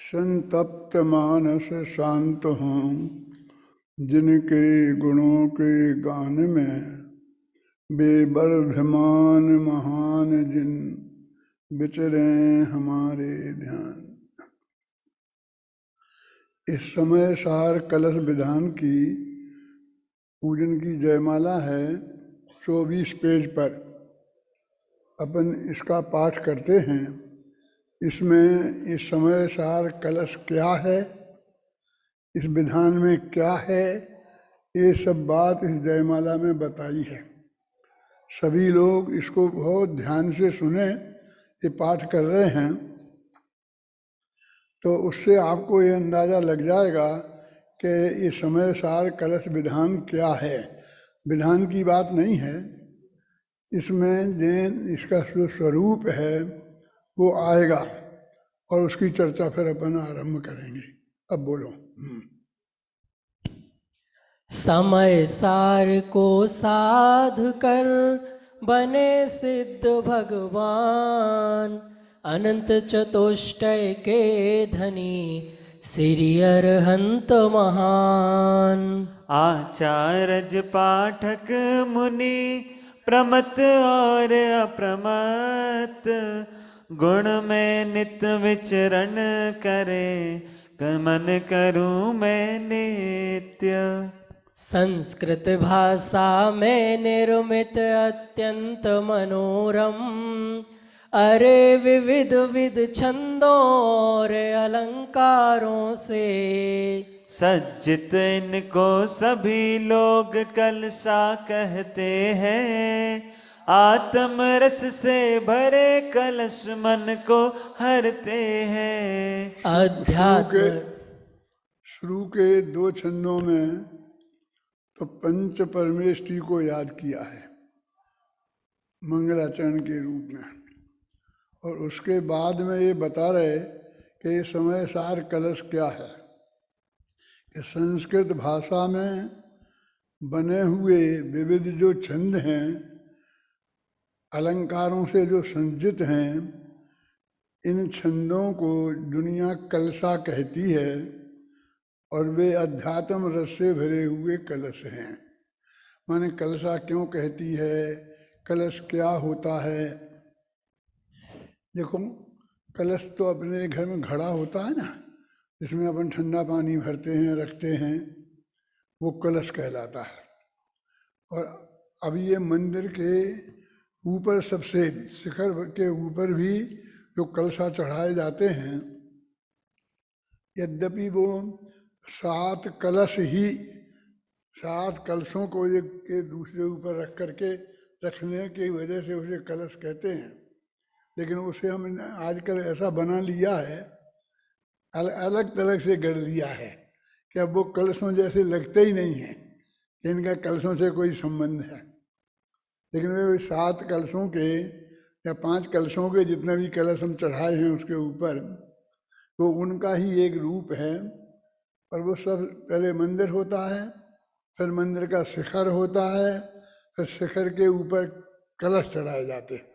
संतप्त मानस शांत हों जिनके गुणों के गान में, बेबर्धमान महान जिन विचरे हमारे ध्यान। इस समय सार कलश विधान की पूजन की जयमाला है 24 पेज पर। अपन इसका पाठ करते हैं। इसमें इस समय सार कलश क्या है, इस विधान में क्या है, ये सब बात इस जयमाला में बताई है। सभी लोग इसको बहुत ध्यान से सुने, ये पाठ कर रहे हैं तो उससे आपको ये अंदाज़ा लग जाएगा कि ये समय सार कलश विधान क्या है। विधान की बात नहीं है, इसमें जैन इसका जो स्वरूप है वो आएगा और उसकी चर्चा फिर अपन आरंभ करेंगे। अब बोलो। समय सार को साध कर बने सिद्ध भगवान, अनंत चतुष्टय के धनी श्री अरहंत महान। आचार्य पाठक मुनि प्रमत और अप्रमत, गुण में नित विचरण करे, मन करूं मैं नित्य। संस्कृत भाषा में निर्मित अत्यंत मनोरम, अरे विविध विध छंदों और अलंकारों से सज्जित इनको सभी लोग कलशा कहते हैं, आत्म रस से भरे कलश मन को हरते हैं। अध्यात्म शुरू के 2 छंदों में तो पंच परमेष्टि को याद किया है मंगलाचरण के रूप में, और उसके बाद में ये बता रहे कि ये समय सार कलश क्या है। कि संस्कृत भाषा में बने हुए विविध जो छंद हैं, अलंकारों से जो संजित हैं, इन छंदों को दुनिया कलशा कहती है और वे अध्यात्म रस से भरे हुए कलश हैं। माने कलशा क्यों कहती है, कलश क्या होता है। देखो, कलश तो अपने घर में घड़ा होता है ना, जिसमें अपन ठंडा पानी भरते हैं, रखते हैं, वो कलश कहलाता है। और अब ये मंदिर के ऊपर सबसे शिखर के ऊपर भी जो कलशा चढ़ाए जाते हैं, यद्यपि वो 7 कलश ही, 7 कलशों को एक दूसरे ऊपर रख करके रखने की वजह से उसे कलश कहते हैं, लेकिन उसे हमने आजकल ऐसा बना लिया है, अलग अलग से गढ़ लिया है कि अब वो कलशों जैसे लगते ही नहीं हैं कि इनका कलशों से कोई संबंध है। लेकिन वे 7 कलशों के या 5 कलशों के जितने भी कलश हम चढ़ाए हैं उसके ऊपर, तो उनका ही एक रूप है। और वो सब पहले मंदिर होता है, फिर मंदिर का शिखर होता है, फिर शिखर के ऊपर कलश चढ़ाए जाते हैं।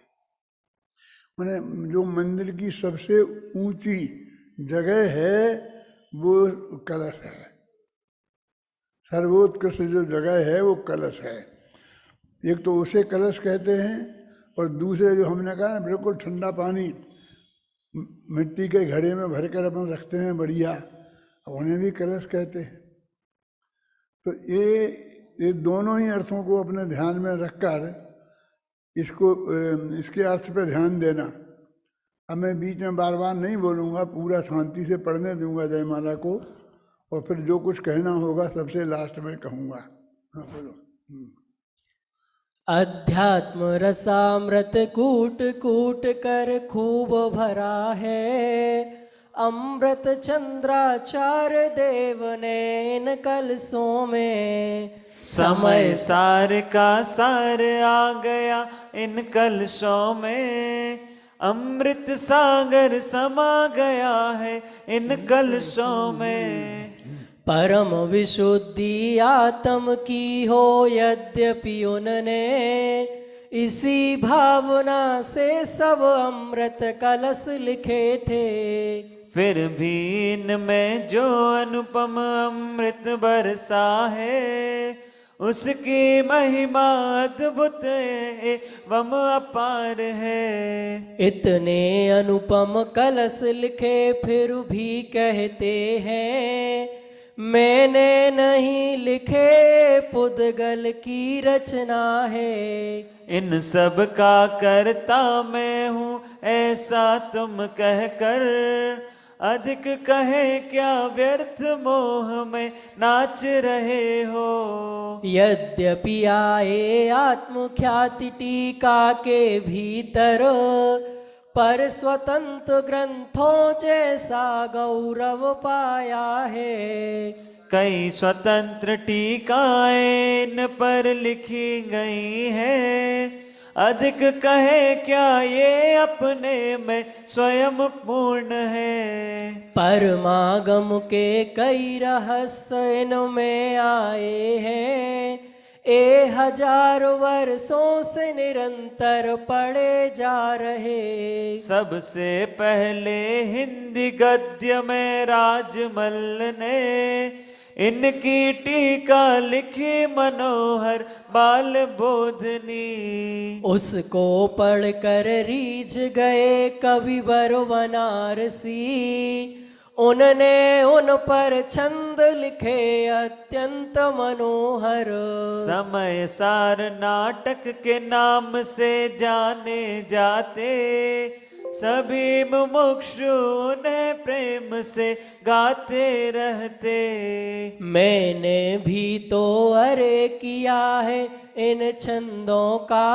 मैंने जो मंदिर की सबसे ऊंची जगह है वो कलश है, सर्वोत्कृष्ट जो जगह है वो कलश है। एक तो उसे कलश कहते हैं, और दूसरे जो हमने कहा बिल्कुल ठंडा पानी मिट्टी के घड़े में भर कर अपन रखते हैं बढ़िया, उन्हें भी कलश कहते हैं। तो ये दोनों ही अर्थों को अपने ध्यान में रखकर इसके अर्थ पे ध्यान देना। अब मैं बीच में बार बार नहीं बोलूँगा, पूरा शांति से पढ़ने दूंगा जयमाला को, और फिर जो कुछ कहना होगा सबसे लास्ट में कहूँगा। हाँ बोलो। अध्यात्म रसामृत कूट कूट कर खूब भरा है, अमृत चंद्राचार्य देव ने इन कलशों में। समय सार का सार आ गया इन कलशों में, अमृत सागर समा गया है इन कलशों में। परम विशुद्धि आत्म की हो यद्यपि उनने, इसी भावना से सब अमृत कलश लिखे थे। फिर भी इनमें जो अनुपम अमृत बरसा है, उसकी महिमा अद्भुत एवं अपार है। इतने अनुपम कलश लिखे फिर भी कहते हैं, मैंने नहीं लिखे, पुद्गल की रचना है। इन सब का करता मैं हूँ ऐसा तुम कहकर, अधिक कहे क्या व्यर्थ मोह में नाच रहे हो। यद्यपि आए आत्मख्याति टीका के भीतर, पर स्वतंत्र ग्रंथों जैसा गौरव पाया है। कई स्वतंत्र टीकाएं इन पर लिखी गई हैं, अधिक कहे क्या ये अपने में स्वयं पूर्ण है। परमागम के कई रहस्य इनमें आए हैं, 1000 वर्षों से निरंतर पढ़े जा रहे। सबसे पहले हिंदी गद्य में राजमल ने इनकी टीका लिखी मनोहर बाल बोधनी। उसको पढ़कर रीझ गए कविवर बनारसी, उनने उन पर छंद लिखे अत्यंत मनोहर। समय सार नाटक के नाम से जाने जाते, सभी मुमुक्षु उन्हें प्रेम से गाते रहते। मैंने भी तो अरे किया है इन छंदों का,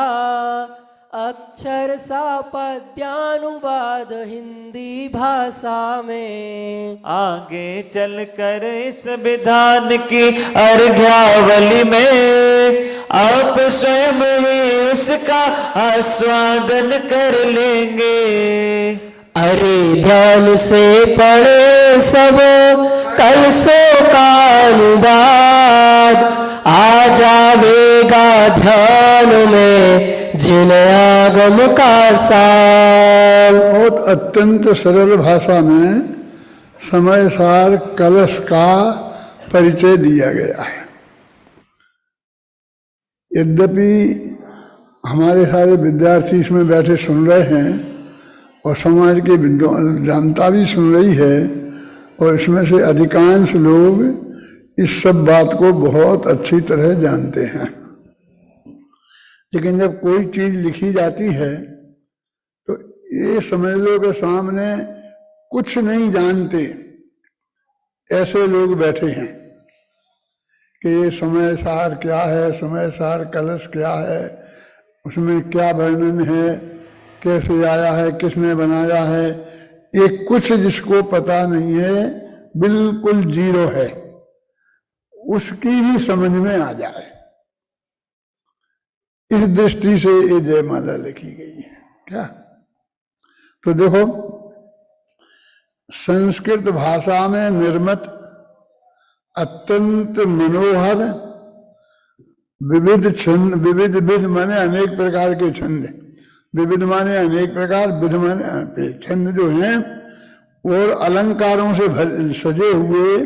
अक्षर सा पद्यानुवाद हिंदी भाषा में। आगे चलकर इस विधान की अर्घ्यावली में आप स्वयं ही उसका आस्वादन कर लेंगे। अरे ध्यान से पढ़े सब कलशों का अनुवाद, आ जावेगा ध्यान में जिन आगम का सार। बहुत अत्यंत सरल भाषा में समय सार कलश का परिचय दिया गया है। यद्यपि हमारे सारे विद्यार्थी इसमें बैठे सुन रहे हैं और समाज के जनता भी सुन रही है, और इसमें से अधिकांश लोग इस सब बात को बहुत अच्छी तरह जानते हैं, लेकिन जब कोई चीज लिखी जाती है तो ये समझ लो कि सामने कुछ नहीं जानते ऐसे लोग बैठे हैं कि ये समय सार क्या है, समय सार कलश क्या है, उसमें क्या वर्णन है, कैसे आया है, किसने बनाया है, ये कुछ जिसको पता नहीं है, बिल्कुल जीरो है, उसकी भी समझ में आ जाए, इस दृष्टि से ये जयमाला लिखी गई है। क्या तो देखो, संस्कृत भाषा में निर्मित अत्यंत मनोहर विविध छंद, विविध माने अनेक प्रकार के छंद, विविध माने अनेक प्रकार, विध माने छंद जो हैं और अलंकारों से सजे हुए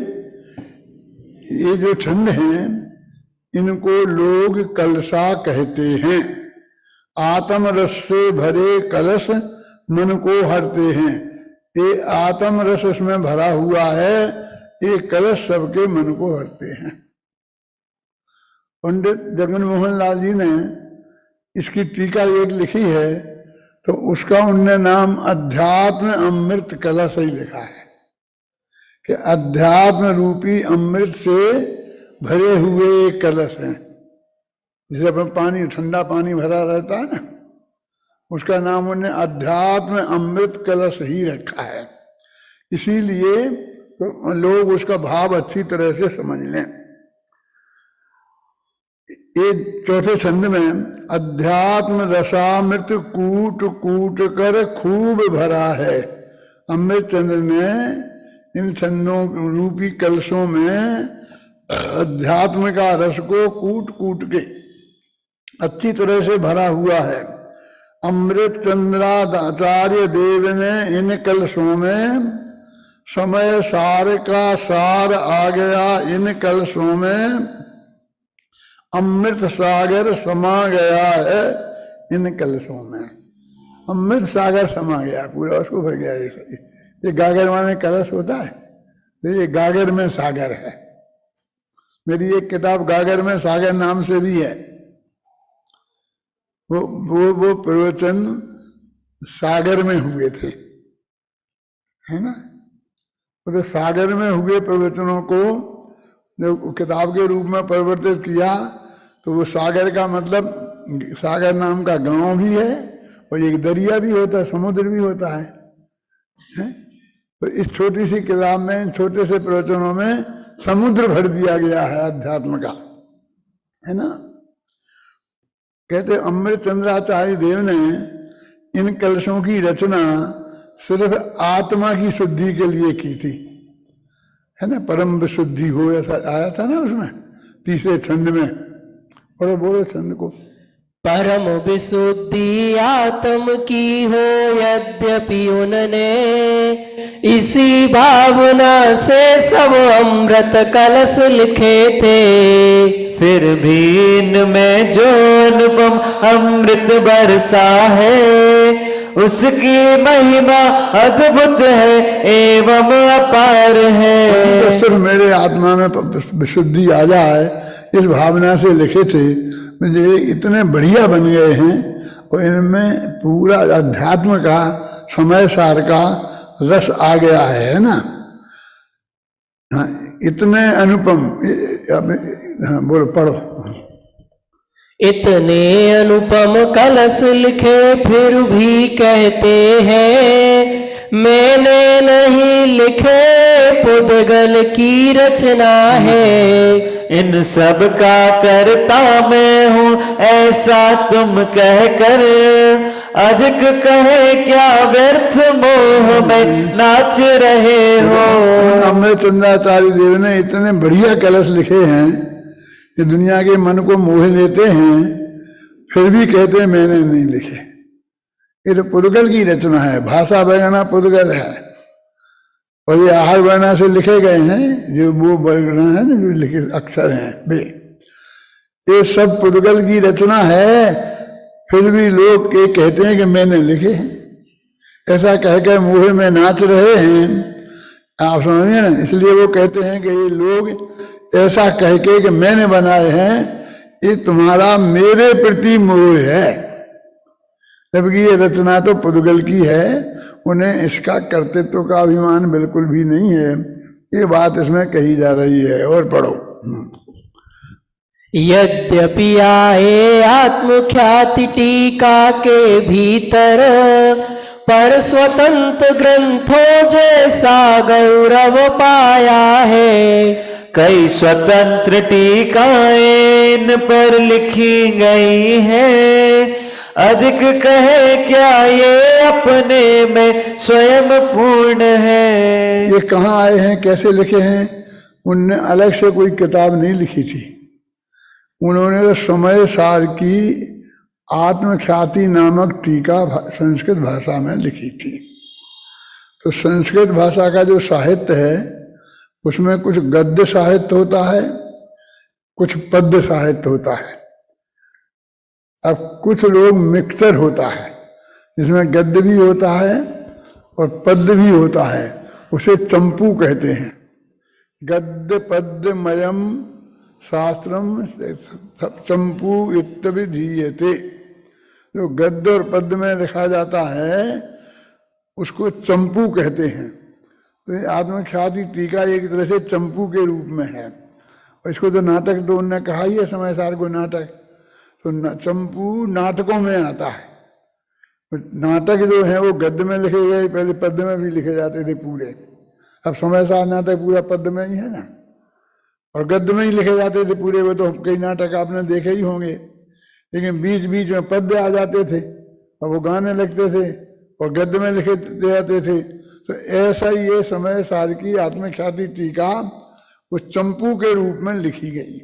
ये जो छंद हैं, इनको लोग कलशा कहते हैं। आत्म रस से भरे कलश मन को हरते हैं। ये आत्म रस इसमें भरा हुआ है, ये कलश सबके मन को हरते हैं। पंडित जगन मोहन लाल जी ने इसकी टीका एक लिखी है, तो उसका उनने नाम अध्यात्म अमृत कलश ही लिखा है कि अध्यात्म रूपी अमृत से भरे हुए कलश हैं। जैसे अपन पानी, ठंडा पानी भरा रहता है ना, उसका नाम उन्होंने अध्यात्म अमृत कलश ही रखा है। इसीलिए तो लोग उसका भाव अच्छी तरह से समझ लें। एक चौथे छंद में अध्यात्म रसामृत कूट कूट कर खूब भरा है। अमृत चंद्र ने इन छंदों रूपी कलशों में अध्यात्म का रस को कूट कूट के अच्छी तरह से भरा हुआ है। अमृत चंद्राचार्य देव ने इन कलशों में समय सार का सार आ गया इन कलशों में, अमृत सागर समा गया है इन कलशों में। अमृत सागर समा गया, पूरा उसको भर गया। ये गागर माने कलश होता है, तो ये गागर में सागर है। मेरी एक किताब गागर में सागर नाम से भी है। वो प्रवचन सागर में हुए थे, है ना। वो तो सागर में हुए प्रवचनों को जब किताब के रूप में परिवर्तित किया, तो वो सागर का मतलब सागर नाम का गांव भी है और एक दरिया भी होता है, समुद्र भी होता है? तो इस छोटी सी किताब में, छोटे से प्रवचनों में समुद्र भर दिया गया है अध्यात्म का, है ना। कहते अमृत चंद्राचार्य देव ने इन कलशों की रचना सिर्फ आत्मा की शुद्धि के लिए की थी, है ना। परम विशुद्धि हो, ऐसा आया था ना उसमें तीसरे छंद में। और बोलो छंद को। परम विशुद्धि आत्म की हो यद्यपि उनने, इसी भावना से सब अमृत कलश लिखे थे। फिर भी इनमें जो अनुपम अमृत बरसा है, उसकी महिमा अद्भुत है एवं अपार है। तो सिर्फ मेरे आत्मा में विशुद्धि आ जाए, इस भावना से लिखे थे। मुझे इतने बढ़िया बन गए हैं और इनमें पूरा अध्यात्म का, समय सार का रस आ गया है ना। हाँ, इतने अनुपम। हाँ, बोलो, पढ़ो। इतने अनुपम कलश लिखे फिर भी कहते हैं, मैंने नहीं लिखे, पुद्गल की रचना है। इन सब का करता मैं हूँ ऐसा तुम कहकर, अधिक कहे क्या व्यर्थ मोह में नाच रहे हो। अमृत चंद्राचार्य देव ने इतने बढ़िया कलश लिखे हैं कि दुनिया के मन को मोह लेते हैं, फिर भी कहते हैं मैंने नहीं लिखे। ये तो पुद्गल की रचना है, भाषा वगैरह पुद्गल है, और ये आहार वर्णा से लिखे गए हैं, जो वो वर्ण है ना, जो लिखे अक्षर हैं वे, ये सब पुद्गल की रचना है। फिर भी लोग ये कहते हैं कि मैंने लिखे हैं, ऐसा कहकर मुँह में नाच रहे हैं। आप समझिए ना, इसलिए वो कहते हैं कि ये लोग ऐसा कह के कि मैंने बनाए हैं, ये तुम्हारा मेरे प्रति मोह है, जबकि ये रचना तो पुद्गल की है। उन्हें इसका कर्तृत्व का अभिमान बिल्कुल भी नहीं है। ये बात इसमें कही जा रही है। और पढ़ो। यद्यपि आए आत्मख्याति टीका के भीतर, पर स्वतंत्र ग्रंथों जैसा गौरव पाया है। कई स्वतंत्र टीकाएं इन पर लिखी गई हैं, अधिक कहे क्या ये अपने में स्वयं पूर्ण है। ये कहाँ आए हैं, कैसे लिखे हैं? उनने अलग से कोई किताब नहीं लिखी थी। उन्होंने तो समय सार की आत्मख्याति नामक टीका संस्कृत भाषा में लिखी थी। तो संस्कृत भाषा का जो साहित्य है, उसमें कुछ गद्य साहित्य होता है, कुछ पद्य साहित्य होता है। अब कुछ लोग मिक्सर होता है, जिसमें गद्य भी होता है और पद्य भी होता है, उसे चंपू कहते हैं। गद्य पद्य मयम शास्त्रम चंपू इत्यभिधीयते। जो गद्य और पद्य में लिखा जाता है उसको चंपू कहते हैं। तो ये आत्मख्याति टीका एक तरह से चंपू के रूप में है। और इसको तो नाटक तो उनने कहा ही है, समय सार को नाटक। तो चंपू नाटकों में आता है। नाटक जो है वो गद्य में लिखे गए, पहले पद्य में भी लिखे जाते थे पूरे। अब समय सार नाटक पूरा पद्य में ही है ना, और गद्य में ही लिखे जाते थे पूरे। वो तो कई नाटक आपने देखे ही होंगे, लेकिन बीच बीच में पद्य आ जाते थे और वो गाने लगते थे और गद्य में लिखे जाते थे। तो ऐसा ही ये समय सार की आत्मख्याति टीका वो चंपू के रूप में लिखी गई।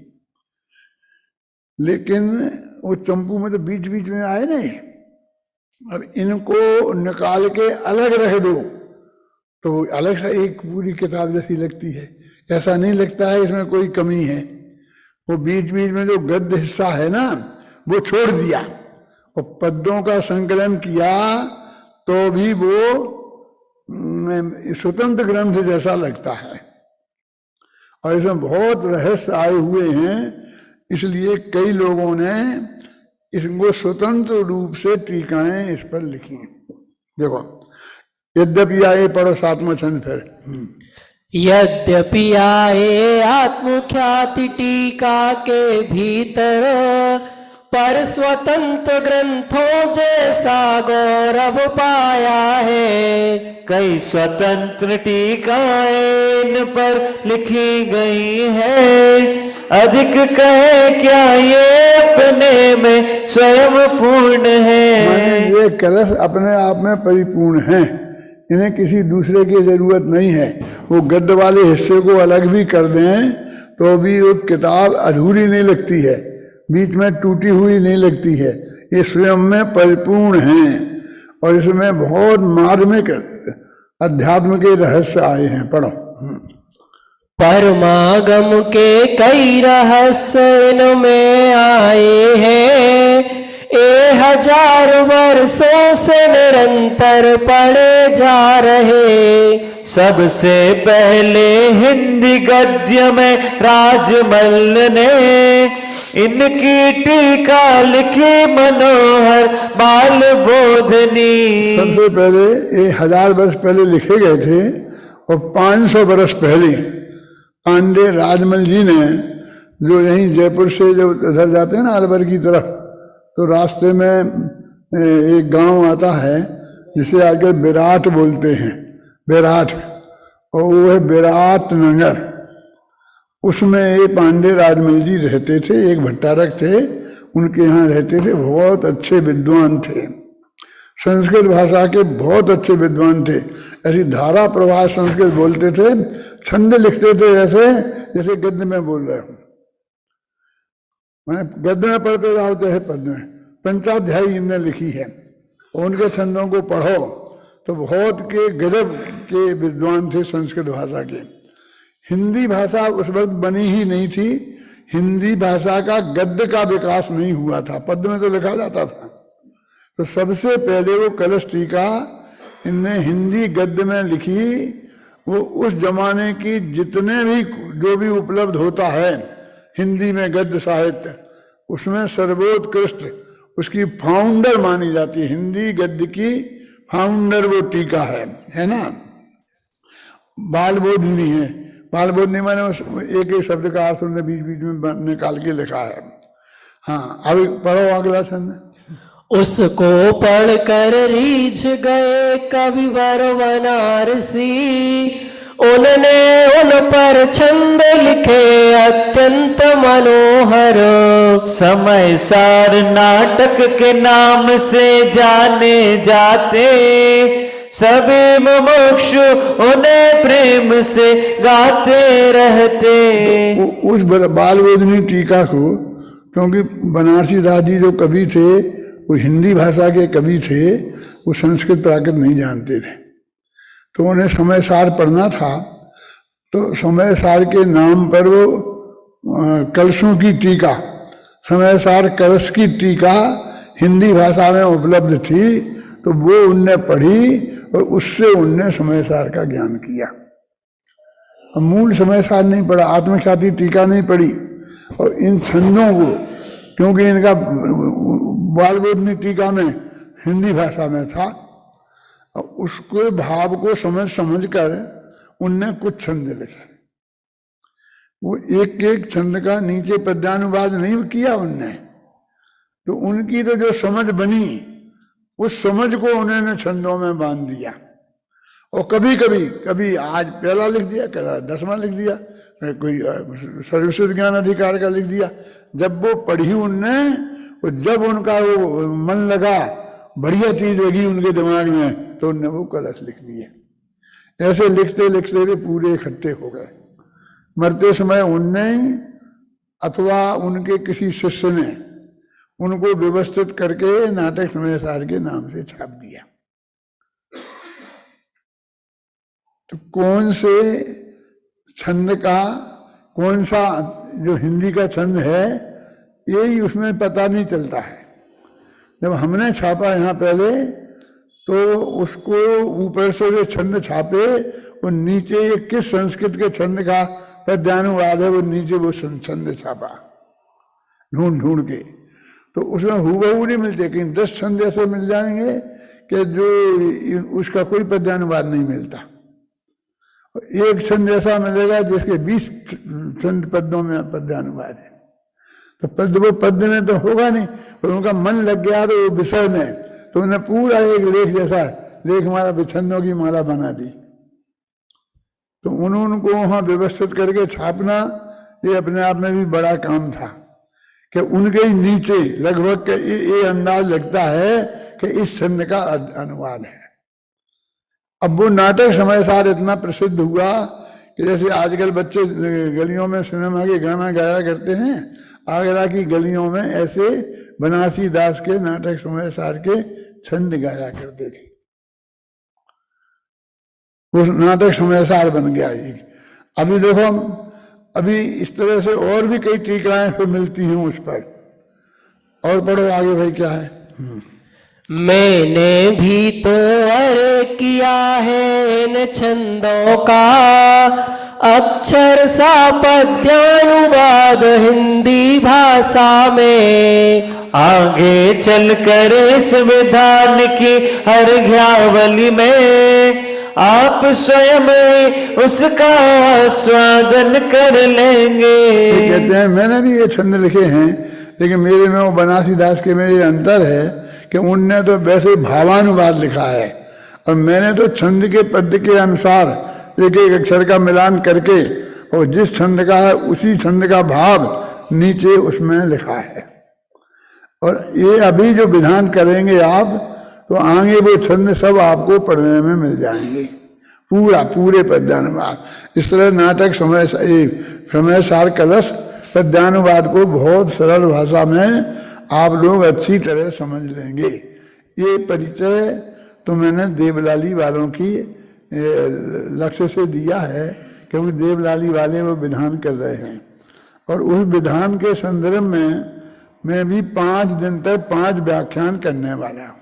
लेकिन वो चंपू में तो बीच बीच में आए नहीं। अब इनको निकाल के अलग रख दो तो वो अलग से एक पूरी किताब जैसी लगती है। ऐसा नहीं लगता है इसमें कोई कमी है। वो बीच बीच में जो गद्य हिस्सा है ना वो छोड़ दिया और पद्यों का संकलन किया तो भी वो स्वतंत्र ग्रंथ जैसा लगता है। और इसमें बहुत रहस्य आए हुए हैं, इसलिए कई लोगों ने इसको स्वतंत्र रूप से टीकाएं इस पर लिखी। देखो, यद्यपि आए पढ़ो 7वां छंद फिर। यद्यपि आए आत्मख्याति टीका के भीतर, पर स्वतंत्र ग्रंथों जैसा गौरव पाया है। कई स्वतंत्र टीकाएं इन पर लिखी गई है, अधिक कहे क्या ये अपने में स्वयं पूर्ण है। माने ये कलश अपने आप में परिपूर्ण है, इन्हें किसी दूसरे की जरूरत नहीं है। वो गद्य वाले हिस्से को अलग भी कर दें तो भी वो किताब अधूरी नहीं लगती है, बीच में टूटी हुई नहीं लगती है। ये स्वयं में परिपूर्ण है और इसमें बहुत मार्मिक अध्यात्म के रहस्य आए हैं। पढ़ो। परमागम के कई रहस्य इनमें आए हैं, 1000 वर्षों से निरंतर पढ़े जा रहे। सबसे पहले हिंदी गद्य में राजमल ने इनकी टीका लिखी मनोहर बाल बोधनी। सबसे पहले 1000 वर्ष पहले लिखे गए थे और 500 वर्ष पहले पांडे राजमल जी ने, जो यहीं जयपुर से जो उधर जाते हैं ना अलवर की तरफ, तो रास्ते में एक गांव आता है जिसे आजकल विराट बोलते हैं, विराट, और वो है विराट नगर। उसमें ये पांडे राजमल जी रहते थे, एक भट्टारक थे, उनके यहाँ रहते थे। बहुत अच्छे विद्वान थे, संस्कृत भाषा के बहुत अच्छे विद्वान थे। ऐसी धारा प्रवाह संस्कृत बोलते थे, छंद लिखते थे ऐसे जैसे गद्य में बोल रहे हो। मैंने गद्य में पढ़ते जाओ चाहे पद्य में, पंचाध्यायी इनने लिखी है। उनके छंदों को पढ़ो तो बहुत के गजब के विद्वान थे संस्कृत भाषा के। हिंदी भाषा उस वक्त बनी ही नहीं थी, हिंदी भाषा का गद्य का विकास नहीं हुआ था, पद्य में तो लिखा जाता था। तो सबसे पहले वो कलश टीका इनने हिंदी गद्य में लिखी। वो उस जमाने की जितने भी जो भी उपलब्ध होता है हिंदी में गद्य साहित्य, उसमें सर्वोत्कृष्ट उसकी फाउंडर मानी जाती है। हिंदी गद्य की फाउंडर वो टीका है ना। बाल बोधनी है, बाल बोधनी मैंने एक एक शब्द का अर्थ उन्होंने बीच बीच में निकाल के लिखा है। हाँ, अभी पढ़ो अगला छंद। उसको पढ़कर रीझ गए कविवर बनारसी, उनने उन पर छंद लिखे अत्यंत मनोहर। समय सार नाटक के नाम से जाने जाते, सभी मुमुक्षु उन्हें प्रेम से गाते रहते। उस बाल बोधनी टीका को, क्योंकि बनारसी दास जी जो कवि थे वो हिंदी भाषा के कवि थे, वो संस्कृत प्राकृत नहीं जानते थे, तो उन्हें समय सार पढ़ना था। तो समय सार के नाम पर वो कलशों की टीका, समय सार कलश की टीका हिंदी भाषा में उपलब्ध थी, तो वो उनने पढ़ी और उससे उनने समय सार का ज्ञान किया। मूल समय सार नहीं पढ़ा, आत्मख्याति टीका नहीं पढ़ी। और इन छंदों को, क्योंकि इनका बाल बोधनी टीका में हिंदी भाषा में था, उसके भाव को समझ कर उनने कुछ छंद लिखे। वो एक एक छंद का नीचे पद्यानुवाद नहीं किया उनने, तो उनकी तो जो समझ बनी उस समझ को उन्होंने छंदों में बांध दिया। और कभी आज पहला लिख दिया, कल 10वां लिख दिया, कोई सर्वश्रुत ज्ञान अधिकार का लिख दिया। जब वो पढ़ी उनने, और जब उनका वो मन लगा, बढ़िया चीज लगी उनके दिमाग में, तो उनने वो कलश लिख दिए। ऐसे लिखते लिखते वे पूरे इकट्ठे हो गए। मरते समय उनने अथवा उनके किसी शिष्य ने उनको व्यवस्थित करके नाटक समय सार के नाम से छाप दिया। तो कौन से छंद का कौन सा जो हिंदी का छंद है यही उसमें पता नहीं चलता है। जब हमने छापा यहाँ पहले तो उसको ऊपर से जो छंद छापे वो नीचे ये किस संस्कृत के छंद का पद्यानुवाद है वो नीचे वो छंद छापा ढूंढ ढूंढ के, तो उसमें हूबहू नहीं मिलते, लेकिन 10 छंद ऐसे मिल जाएंगे कि जो उसका कोई पद्यानुवाद नहीं मिलता। एक छंद ऐसा मिलेगा जिसके 20 छंद पद्यों में पद्यानुवाद है, तो पद्य वो पद्य में तो होगा नहीं, पर उनका मन लग गया तो वो विषय में तो उन्हें पूरा एक लेख जैसा लेख माला छंदों की माला बना दी। तो उनको वहां व्यवस्थित करके छापना ये अपने आप में भी बड़ा काम था कि उनके ही नीचे लगभग ये अंदाज लगता है कि इस छंद का अनुवाद है। अब वो नाटक समय सार इतना प्रसिद्ध हुआ कि जैसे आजकल बच्चे गलियों में सिनेमा के गाना गाया करते हैं, आगरा की गलियों में ऐसे बनारसी दास के नाटक समय सार के छंद गाया करते थे। वो नाटक समय सार बन गया एक। अभी देखो अभी इस तरह से और भी कई टीकाएं फिर मिलती हैं उस पर। और पढ़ो आगे भाई क्या है। मैंने भी तो अर् किया है इन छंदों का, अक्षर सा पद्यानुवाद हिंदी भाषा में। आगे चलकर इस विधान की हर घ्यावली में आप स्वयं उसका स्वागत कर लेंगे। कहते हैं मैंने भी ये छंद लिखे हैं, लेकिन मेरे में वो बनारसी दास के में ये अंतर है कि उनने तो वैसे भावानुवाद लिखा है और मैंने तो छंद के पद्य के अनुसार एक एक अक्षर का मिलान करके और जिस छंद का है उसी छंद का भाव नीचे उसमें लिखा है। और ये अभी जो विधान करेंगे आप तो आगे वो छंद सब आपको पढ़ने में मिल जाएंगे पूरे पद्यानुवाद। इस तरह नाटक समय सार कलश पद्यानुवाद को बहुत सरल भाषा में आप लोग अच्छी तरह समझ लेंगे। ये परिचय तो मैंने देवलाली वालों की लक्ष्य से दिया है, क्योंकि देवलाली वाले वो विधान कर रहे हैं और उस विधान के संदर्भ में मैं भी 5 दिन तक 5 व्याख्यान करने वाला हूँ।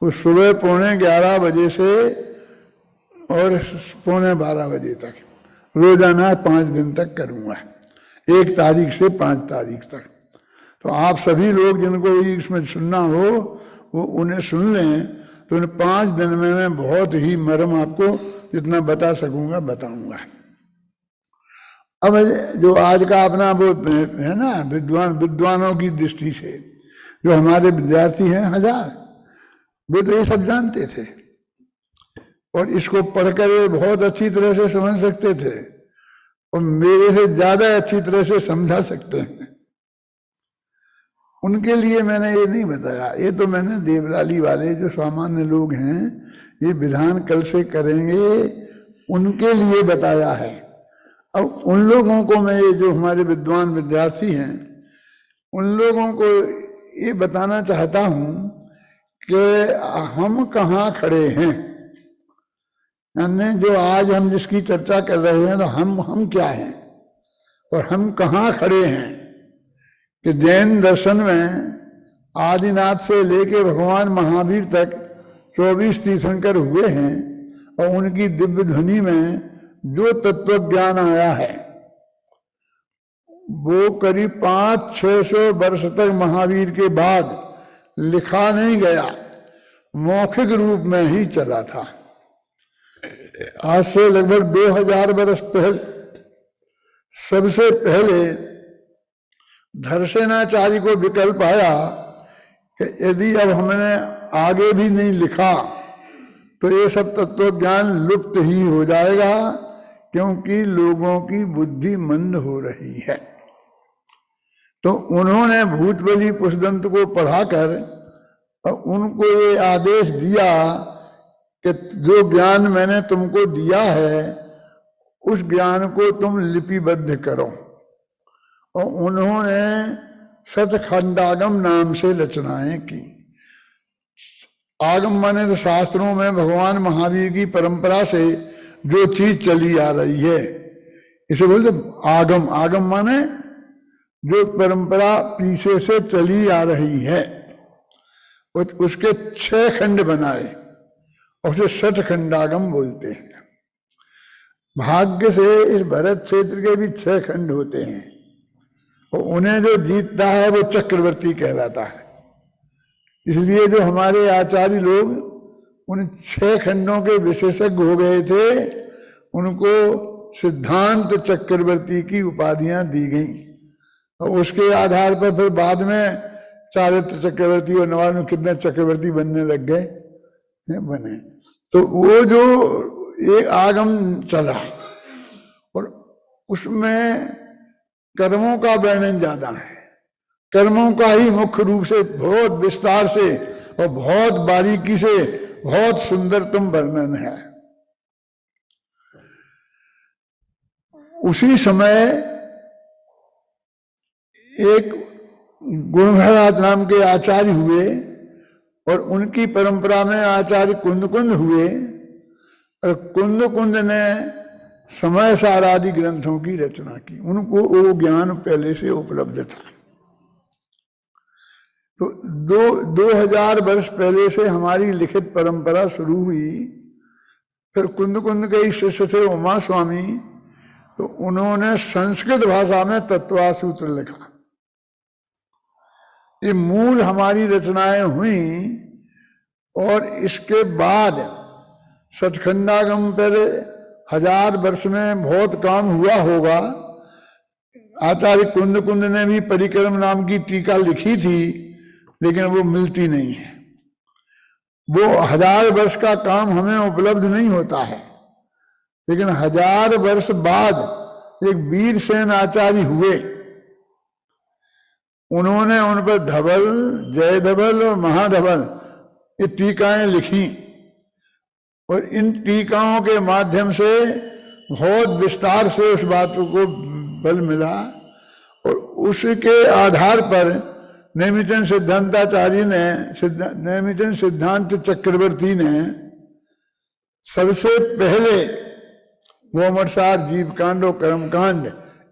उस सुबह 11:15 बजे से और 11:45 बजे तक रोजाना 5 दिन तक करूँगा, 1 तारीख से 5 तारीख तक। तो आप सभी लोग जिनको इसमें सुनना हो वो उन्हें सुन लें, तो उन्हें 5 दिन में मैं बहुत ही मर्म आपको जितना बता सकूंगा बताऊंगा। अब जो आज का अपना वो है ना विद्वानों की दृष्टि से जो हमारे विद्यार्थी हैं 1000, वे तो ये सब जानते थे और इसको पढ़कर वे बहुत अच्छी तरह से समझ सकते थे और मेरे से ज्यादा अच्छी तरह से समझा सकते हैं। उनके लिए मैंने ये नहीं बताया, ये तो मैंने देवलाली वाले जो सामान्य लोग हैं ये विधान कल से करेंगे उनके लिए बताया है। अब उन लोगों को मैं ये जो हमारे विद्वान विद्यार्थी हैं उन लोगों को ये बताना चाहता हूँ कि हम कहाँ खड़े हैं, यानी जो आज हम जिसकी चर्चा कर रहे हैं तो हम क्या हैं और हम कहाँ खड़े हैं। कि जैन दर्शन में आदिनाथ से लेके भगवान महावीर तक 24 तीर्थंकर हुए हैं और उनकी दिव्य ध्वनि में जो तत्व ज्ञान आया है वो करीब 500-600 वर्ष तक महावीर के बाद लिखा नहीं गया, मौखिक रूप में ही चला था। आज से लगभग 2000 वर्ष पहले सबसे पहले धर्षणाचार्य को विकल्प आया कि यदि अब हमने आगे भी नहीं लिखा तो ये सब तत्व ज्ञान लुप्त ही हो जाएगा, क्योंकि लोगों की बुद्धि मंद हो रही है। तो उन्होंने भूतबली पुष्पदंत को पढ़ाकर और उनको ये आदेश दिया कि जो ज्ञान मैंने तुमको दिया है उस ज्ञान को तुम लिपिबद्ध करो। और उन्होंने सतखंडागम नाम से रचनाएं की। आगम माने तो शास्त्रों में भगवान महावीर की परंपरा से जो चीज चली आ रही है, इसे बोलते आगम। आगम माने जो परंपरा पीछे से चली आ रही है, उसके 6 खंड बनाए और उसे 60 खंडागम बोलते हैं। भाग्य से इस भरत क्षेत्र के भी 6 खंड होते हैं और उन्हें जो जीतता है वो चक्रवर्ती कहलाता है। इसलिए जो हमारे आचार्य लोग उन 6 खंडों के विशेषज्ञ हो गए थे, उनको सिद्धांत चक्रवर्ती की उपाधियां दी गई और उसके आधार पर फिर बाद में चारित्र चक्रवर्ती और न मालूम कितने चक्रवर्ती बनने लग गए बने। तो वो जो एक आगम चला और उसमें कर्मों का वर्णन ज्यादा है, कर्मों का ही मुख्य रूप से बहुत विस्तार से और बहुत बारीकी से बहुत सुंदरतम वर्णन है। उसी समय एक गुणभराज नाम के आचार्य हुए और उनकी परंपरा में आचार्य कुंद हुए और कुंद ने समय सार आदि ग्रंथों की रचना की। उनको वो ज्ञान पहले से उपलब्ध था। तो 2000 वर्ष पहले से हमारी लिखित परंपरा शुरू हुई। फिर कुंद के ही शिष्य थे उमा स्वामी, तो उन्होंने संस्कृत भाषा में तत्वासूत्र लिखा। ये मूल हमारी रचनाएं हुई और इसके बाद सतखंडागम पर 1000 वर्ष में बहुत काम हुआ होगा। आचार्य कुंद ने भी परिक्रम नाम की टीका लिखी थी, लेकिन वो मिलती नहीं है। वो 1000 वर्ष का काम हमें उपलब्ध नहीं होता है, लेकिन 1000 वर्ष बाद एक वीरसेन आचार्य हुए। उन्होंने उन पर धवल, जय धवल और महाधवल ये टीकाएं लिखी और इन टीकाओं के माध्यम से बहुत विस्तार से उस बात को बल मिला और उसके आधार पर नेमिचंद सिद्धांताचार्य ने, नेमिचंद सिद्धांत चक्रवर्ती ने सबसे पहले गोमटसार, जीवकांड और कर्मकांड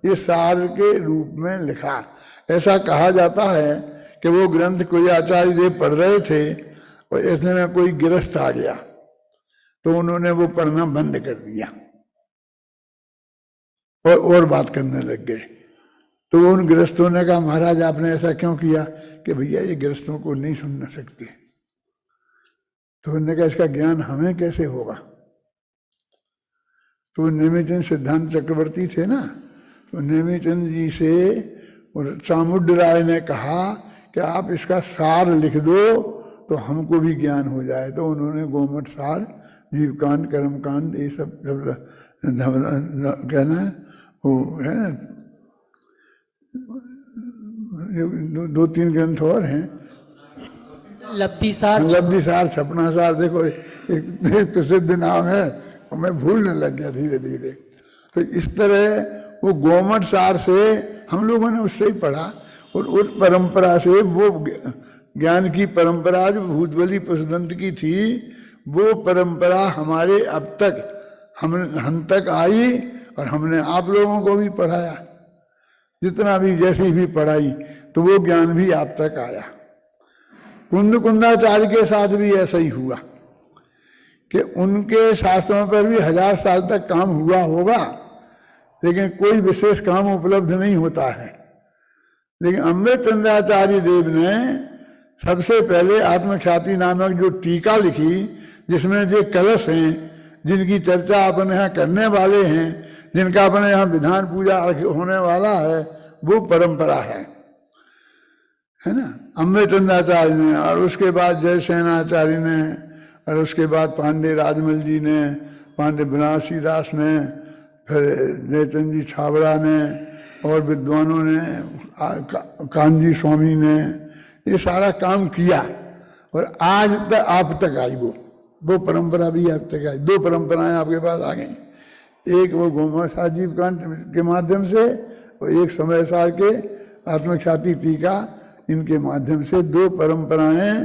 ये सार के रूप में लिखा। ऐसा कहा जाता है कि वो ग्रंथ कोई आचार्य देव पढ़ रहे थे और ऐसे में कोई गिरस्थ आ गया तो उन्होंने वो पढ़ना बंद कर दिया और बात करने लग गए। तो उन गृहस्थों ने कहा, महाराज आपने ऐसा क्यों किया? कि भैया ये गृहस्थों को नहीं सुन सकते। तो उन्होंने कहा इसका ज्ञान हमें कैसे होगा? तो नेमिचंद सिद्धांत चक्रवर्ती थे ना, तो नेमिचंद जी से और चामुंड राय ने कहा कि आप इसका सार लिख दो तो हमको भी ज्ञान हो जाए। तो उन्होंने गोमट सार, जीवकांड, कर्मकांड ये सब कहना वो है ना, 2-3 ग्रंथ और हैं। लब्धिसार, छपनासार, देखो एक प्रसिद्ध नाम है और मैं भूलने लग गया धीरे धीरे। तो इस तरह वो गोमट सार से हम लोगों ने उससे ही पढ़ा और उस परंपरा से, वो ज्ञान की परंपरा जो भूतबली पुष्पदंत की थी, वो परंपरा हमारे अब तक हम तक आई और हमने आप लोगों को भी पढ़ाया। जितना भी जैसी भी पढ़ाई तो वो ज्ञान भी आप तक आया। कुंदाचार्य के साथ भी ऐसा ही हुआ कि उनके शास्त्रों पर भी 1000 साल तक काम हुआ होगा, लेकिन कोई विशेष काम उपलब्ध नहीं होता है। लेकिन अमृतचंद्राचार्य देव ने सबसे पहले आत्मख्याति नामक जो टीका लिखी, जिसमें जो कलश हैं जिनकी चर्चा अपने यहाँ करने वाले हैं, जिनका अपने यहाँ विधान पूजा होने वाला है, वो परंपरा है ना, अमृतचंद्राचार्य ने, और उसके बाद जयसेनाचार्य ने, और उसके बाद पांडे राजमल जी ने, पांडे बनारसी दास ने, फिर जयचंद जी छाबड़ा ने और विद्वानों ने, कानजी स्वामी ने, ये सारा काम किया और आज तक आप तक आई वो परंपरा भी आप तक आई। 2 परंपराएं आपके पास आ गई, एक वो गोमट जीवकांड के माध्यम से और एक समय सार के आत्मख्याति टीका, इनके माध्यम से 2 परंपराएं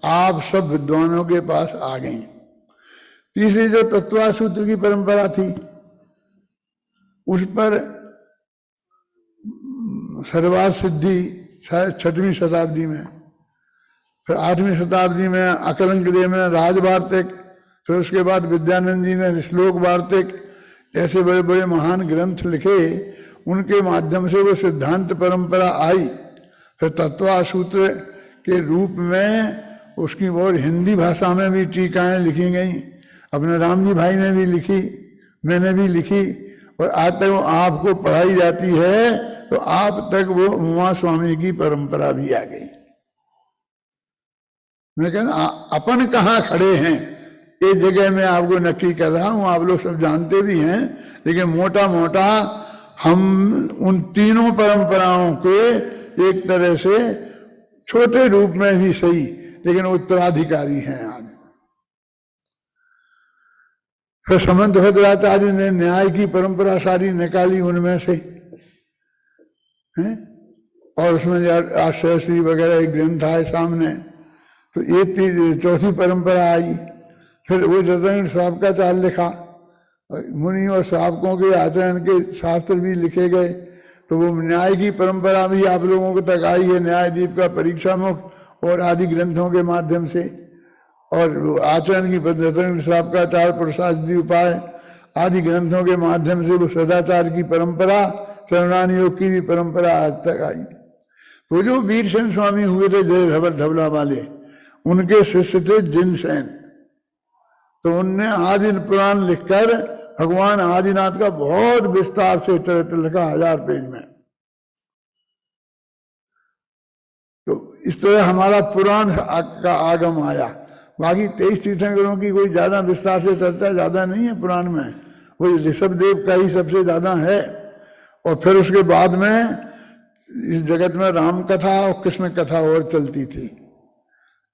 आप सब विद्वानों के पास आ गई। तीसरी जो तत्वा सूत्र की परंपरा थी, उस पर सर्वार्थ सिद्धि शायद 6वीं शताब्दी में, फिर 8वीं शताब्दी में अकलंक देव ने राजवार्तिक, फिर उसके बाद विद्यानंद जी ने श्लोक वार्तिक, ऐसे बड़े बड़े महान ग्रंथ लिखे। उनके माध्यम से वो सिद्धांत परंपरा आई। फिर तत्वा सूत्र के रूप में उसकी और हिंदी भाषा में भी टीकाएं लिखी गई। अपने राम जी भाई ने भी लिखी, मैंने भी लिखी, और आज तक वो आपको पढ़ाई जाती है। तो आप तक वो उमा स्वामी की परंपरा भी आ गई। मैं कहना अपन कहाँ खड़े हैं, ये जगह मैं आपको नक्की कर रहा हूं, आप लोग सब जानते भी हैं, लेकिन मोटा मोटा हम उन तीनों परंपराओं के एक तरह से छोटे रूप में भी सही, लेकिन उत्तराधिकारी हैं आज। फिर समंत भद्राचार्य ने न्याय की परंपरा सारी निकाली उनमें से हैं, और उसमें आश्रयश्री वगैरह एक ग्रंथ आए सामने। तो ये चौथी परंपरा आई। फिर वो जतन श्रावकाचार्य लिखा, मुनि और श्रावकों के आचरण के शास्त्र भी लिखे गए। तो वो न्याय की परंपरा भी आप लोगों को तक आई है, न्यायदीप का परीक्षा मुक्त और आदि ग्रंथों के माध्यम से। और आचरण की जतन श्रावकाचार्य प्रसादी उपाय आदि ग्रंथों के माध्यम से वो सदाचार की परंपरा, शरणान योग की भी परंपरा आज तक आई। वो जो वीर सेन स्वामी हुए थे जय धवल धवला वाले, उनके शिष्य थे जिनसेन। तो उनने आदि पुराण लिखकर भगवान आदिनाथ का बहुत विस्तार से चरित्र लिखा 1000 पेज में। तो इस तरह हमारा पुराण का आगम आया। बाकी 23 तीर्थंकरों की कोई ज्यादा विस्तार से चर्चा ज्यादा नहीं है पुराण में, वो ऋषभदेव का ही सबसे ज्यादा है। और फिर उसके बाद में इस जगत में राम कथा और कृष्ण कथा और चलती थी,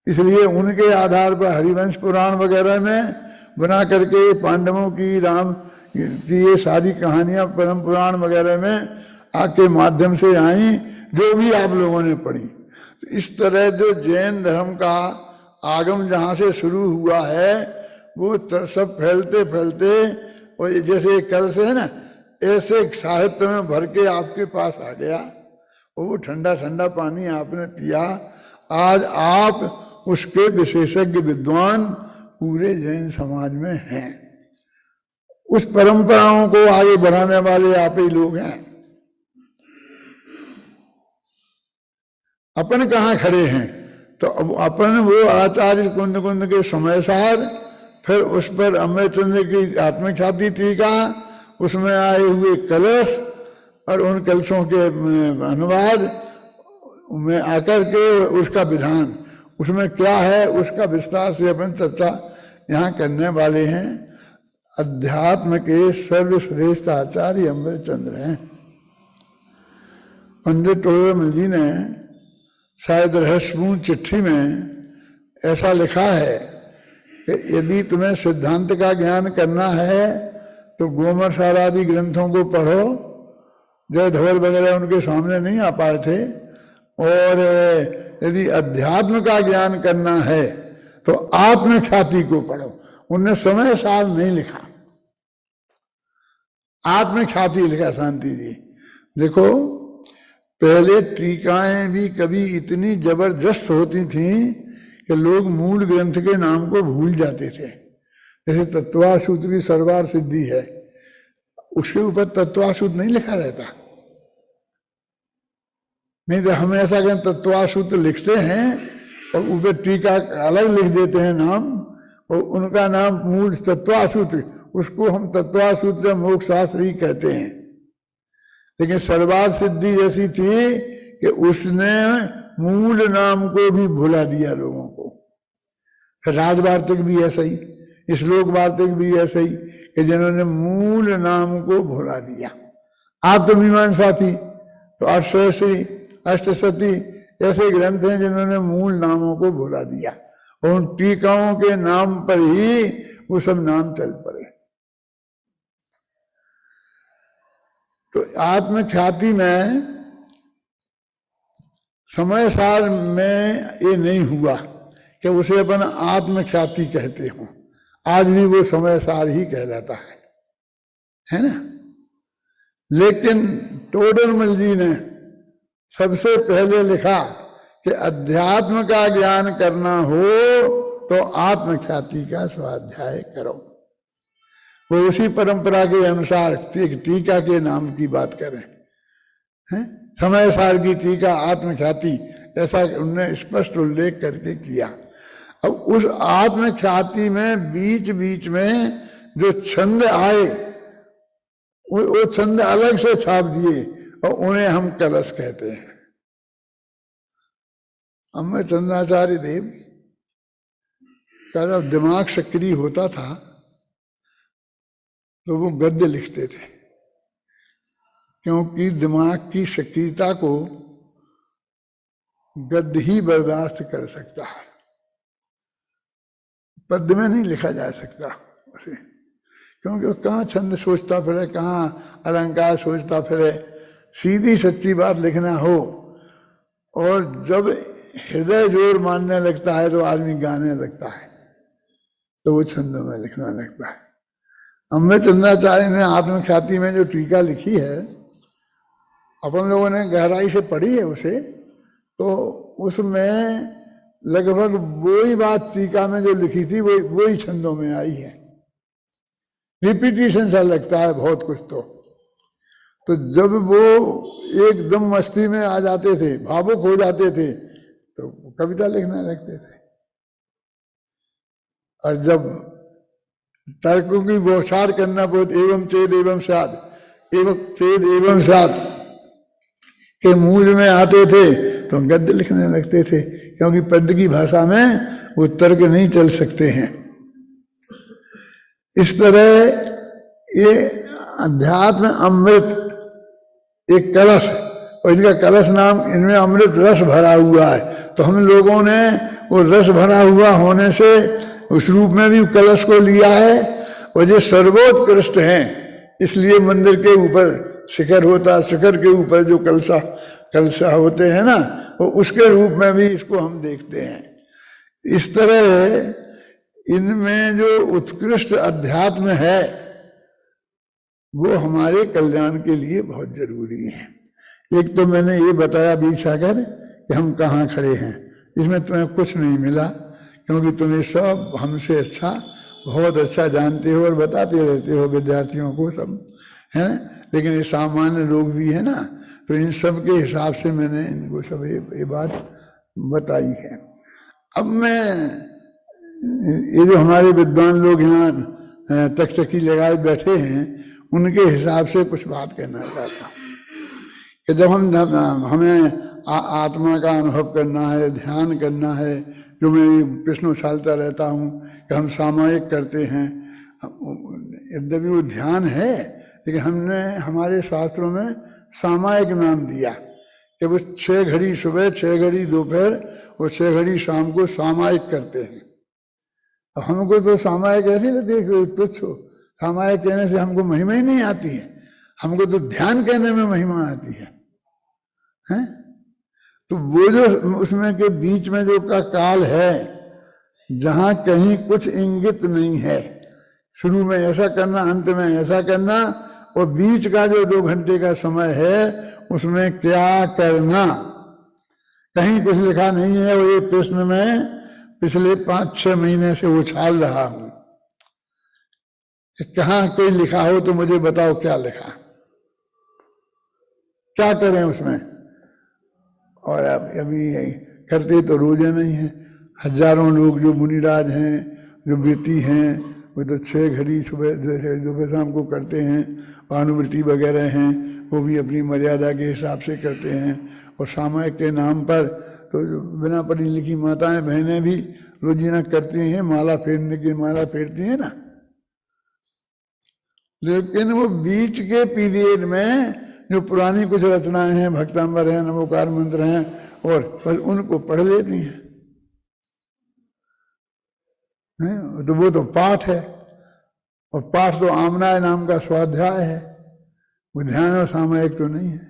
इसलिए उनके आधार पर हरिवंश पुराण वगैरह में बना करके पांडवों की, राम की ये सारी कहानियां परम पुराण वगैरह में आपके माध्यम से आई, जो भी आप लोगों ने पढ़ी। तो इस तरह जो जैन धर्म का आगम जहाँ से शुरू हुआ है, वो सब फैलते फैलते, और जैसे कल से है ना, ऐसे साहित्य में भर के आपके पास आ गया। वो ठंडा ठंडा पानी आपने पिया। आज आप उसके विशेषज्ञ विद्वान पूरे जैन समाज में हैं। उस परंपराओं को आगे बढ़ाने वाले आप ही लोग हैं। अपन कहाँ खड़े हैं? तो अब अपन वो आचार्य कुंद कुंद के समय सार, फिर उस पर अमृतचंद्र की आत्मख्याति टीका, उसमें आए हुए कलश और उन कलशों के अनुवाद में आकर के उसका विधान, उसमें क्या है, उसका विस्तार से अपन चर्चा यहाँ करने वाले हैं। अध्यात्म के सर्वश्रेष्ठ आचार्य अमृतचंद्र हैं। पंडित टोडरमल जी ने शायद रहस्यपूर्ण चिट्ठी में ऐसा लिखा है कि यदि तुम्हें सिद्धांत का ज्ञान करना है तो गोमर सारादि ग्रंथों को पढ़ो। जय धवल वगैरह उनके सामने नहीं आ पाए थे। और यदि अध्यात्म का ज्ञान करना है तो आत्मख्याति को पढ़ो। उनने समय सार नहीं लिखा, आत्मख्याति लिखा। शांति जी देखो, पहले टीकाएं भी कभी इतनी जबरदस्त होती थीं कि लोग मूल ग्रंथ के नाम को भूल जाते थे। जैसे तत्वासूत्र की सर्वार सिद्धि है, उसके ऊपर तत्वासूत्र नहीं लिखा रहता। नहीं तो हम ऐसा कहें तत्वासूत्र लिखते हैं और ऊपर टीका अलग लिख देते हैं नाम, और उनका नाम मूल तत्वासूत्र, उसको हम तत्वासूत्र मोक्ष शास्त्र ही कहते हैं। लेकिन सर्वार सिद्धि ऐसी थी कि उसने मूल नाम को भी भुला दिया लोगों को। फिर राजवार्तिक भी ऐसा ही, श्लोक वार्तिक भी ऐसा ही, कि जिन्होंने मूल नाम को भुला दिया। आप तो मीमांसा थी तो अष्टश्री अष्टसती ऐसे ग्रंथ हैं जिन्होंने मूल नामों को भुला दिया, और उन टीकाओं के नाम पर ही वो सब नाम चल पड़े। तो आत्मख्याति में समय सार में ये नहीं हुआ कि उसे अपन आत्मख्याति कहते हों। आज भी वो समय सार ही कहलाता है ना। लेकिन टोडरमल जी ने सबसे पहले लिखा कि अध्यात्म का ज्ञान करना हो तो आत्मख्याति का स्वाध्याय करो। वो उसी परंपरा के अनुसार एक टीका के नाम की बात करें, हैं? समय सार की टीका आत्मख्याति, ऐसा उन्होंने स्पष्ट उल्लेख करके किया। अब उस आत्मख्याति में बीच बीच में जो छंद आए वो छंद अलग से छाप दिए और उन्हें हम कलश कहते हैं। अम्मा चंद्राचार्य देव का जब दिमाग सक्रिय होता था तो वो गद्य लिखते थे, क्योंकि दिमाग की सक्रियता को गद्य ही बर्दाश्त कर सकता है, पद्य में नहीं लिखा जा सकता उसे, क्योंकि वो कहाँ छंद सोचता फिरे, कहाँ अलंकार सोचता फिरे। सीधी सच्ची बात लिखना हो और जब हृदय जोर मानने लगता है तो आदमी गाने लगता है, तो वो छंदों में लिखना लगता है। अम्बे चंद्राचार्य ने आत्मख्याति में जो टीका लिखी है, अपन लोगों ने गहराई से पढ़ी है उसे, तो उसमें लगभग वही बात टीका में जो लिखी थी वही छंदों में आई है। रिपीटिशन सा लगता है बहुत कुछ। तो जब वो एकदम मस्ती में आ जाते थे, भावुक हो जाते थे, तो कविता लिखने लगते थे। और जब तर्कों की बौछार करना बहुत एवं चेद एवं साध, एवं चेद एवं साध के मूल में आते थे तो गद्य लिखने लगते थे, क्योंकि पद्य की भाषा में वो तर्क नहीं चल सकते हैं। इस तरह ये अध्यात्म अमृत एक कलश, और इनका कलश नाम, इनमें अमृत रस भरा हुआ है, तो हम लोगों ने वो रस भरा हुआ होने से उस रूप में भी कलश को लिया है। और ये सर्वोत्कृष्ट हैं, इसलिए मंदिर के ऊपर शिखर होता, शिखर के ऊपर जो कलशा होते हैं ना, वो उसके रूप में भी इसको हम देखते हैं। इस तरह इनमें जो उत्कृष्ट अध्यात्म है वो हमारे कल्याण के लिए बहुत जरूरी है। एक तो मैंने ये बताया बीच सागर कि हम कहाँ खड़े हैं, इसमें तुम्हें कुछ नहीं मिला, क्योंकि तुम्हें सब हमसे अच्छा, बहुत अच्छा जानते हो और बताते रहते हो विद्यार्थियों को सब, है। लेकिन ये सामान्य लोग भी है ना, तो इन सब के हिसाब से मैंने इनको सब ये बात बताई है। अब मैं ये जो हमारे विद्वान लोग यहाँ टकटकी लगाए बैठे हैं, उनके हिसाब से कुछ बात कहना चाहता हूँ कि जब हमें आत्मा का अनुभव करना है, ध्यान करना है, जो मैं प्रश्न उछालता रहता हूँ कि हम सामयिक करते हैं, यद्यपि वो ध्यान है, लेकिन हमने हमारे शास्त्रों में सामयिक नाम दिया कि वो 6 घड़ी सुबह, 6 घड़ी दोपहर और 6 घड़ी शाम को सामयिक करते हैं। अब हमको तो सामयिक ऐसे लगते कि तुच्छ हो, सामयिक कहने से हमको महिमा ही नहीं आती है, हमको तो ध्यान कहने में महिमा आती है, हैं? तो वो जो उसमें के बीच में जो का काल है, जहाँ कहीं कुछ इंगित नहीं है, शुरू में ऐसा करना, अंत में ऐसा करना, और बीच का जो 2 घंटे का समय है उसमें क्या करना, कहीं कुछ लिखा नहीं है। वो ये प्रश्न में पिछले 5-6 महीने से उछाल रहा हूं कि कहाँ कोई लिखा हो तो मुझे बताओ क्या लिखा, क्या करें उसमें। और अभी करते तो रोजे नहीं है, हजारों लोग जो मुनिराज हैं, जो वृत्ति हैं, वो तो 6 घड़ी सुबह दोपहर शाम को करते हैं। भानुवृत्ति वगैरह हैं, वो भी अपनी मर्यादा के हिसाब से करते हैं। और सामयिक के नाम पर तो बिना पढ़ी लिखी माताएं बहनें भी रोजीना करती हैं, माला फेरने की माला फेरती हैं ना। लेकिन वो बीच के पीरियड में जो पुरानी कुछ रचनाएं हैं, भक्तांबर हैं, नमोकार मंत्र हैं, और बस उनको पढ़ लेती हैं, तो वो तो पाठ है, और पाठ तो आमनाय नाम का स्वाध्याय है, वो ध्यान और सामयिक तो नहीं है।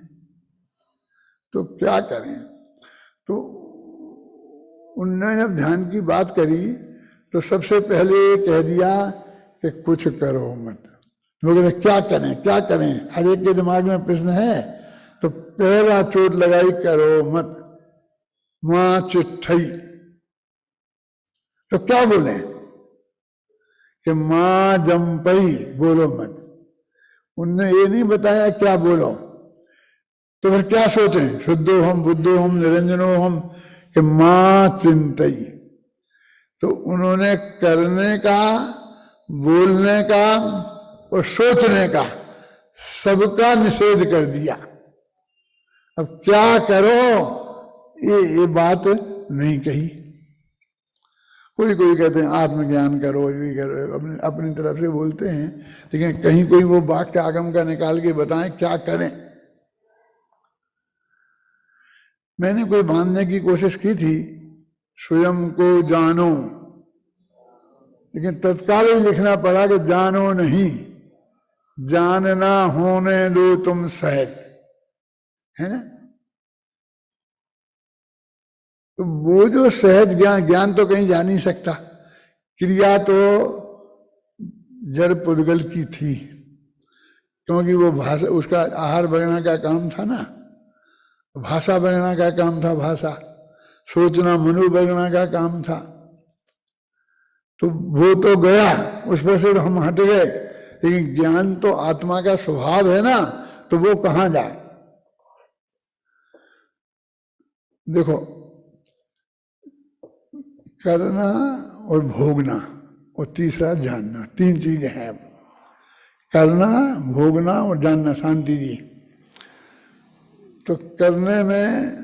तो क्या करें, तो उनने जब ध्यान की बात करी तो सबसे पहले ये कह दिया कि कुछ करो मत। लोग कहते क्या करें क्या करें, हर एक के दिमाग में प्रश्न है। तो पहला चोट लगाई करो मत, मां चिट्ठई। तो क्या बोले कि मां जम्पई, बोलो मत। उनने ये नहीं बताया क्या बोलो। तो फिर क्या सोचें, शुद्धो हम बुद्धो हम निरंजनो हम, कि मां चिंतई। तो उन्होंने करने का, बोलने का और सोचने का सबका निषेध कर दिया। अब क्या करो ये बात नहीं कही। कोई कोई कहते हैं आत्मज्ञान करो, ये करो, अपनी अपनी तरफ से बोलते हैं, लेकिन कहीं कोई वो वाक्य आगम का निकाल के बताएं क्या करें। मैंने कोई बांधने की कोशिश की थी, स्वयं को जानो, लेकिन तत्काल ही लिखना पड़ा कि जानो नहीं, जानना होने दो तुम सहज, है ना। तो वो जो सहज ज्ञान, ज्ञान तो कहीं जा नहीं सकता, क्रिया तो जड़ पुद्गल की थी, क्योंकि वो भाषा, उसका आहार बगना का काम था ना, भाषा बगना का काम था, भाषा सोचना मनु बगना का काम था। तो वो तो गया, उस पर से तो हम हट गए, लेकिन ज्ञान तो आत्मा का स्वभाव है ना, तो वो कहाँ जाए। देखो, करना और भोगना और तीसरा जानना, तीन चीजें हैं। करना, भोगना और जानना। शांति जी, तो करने में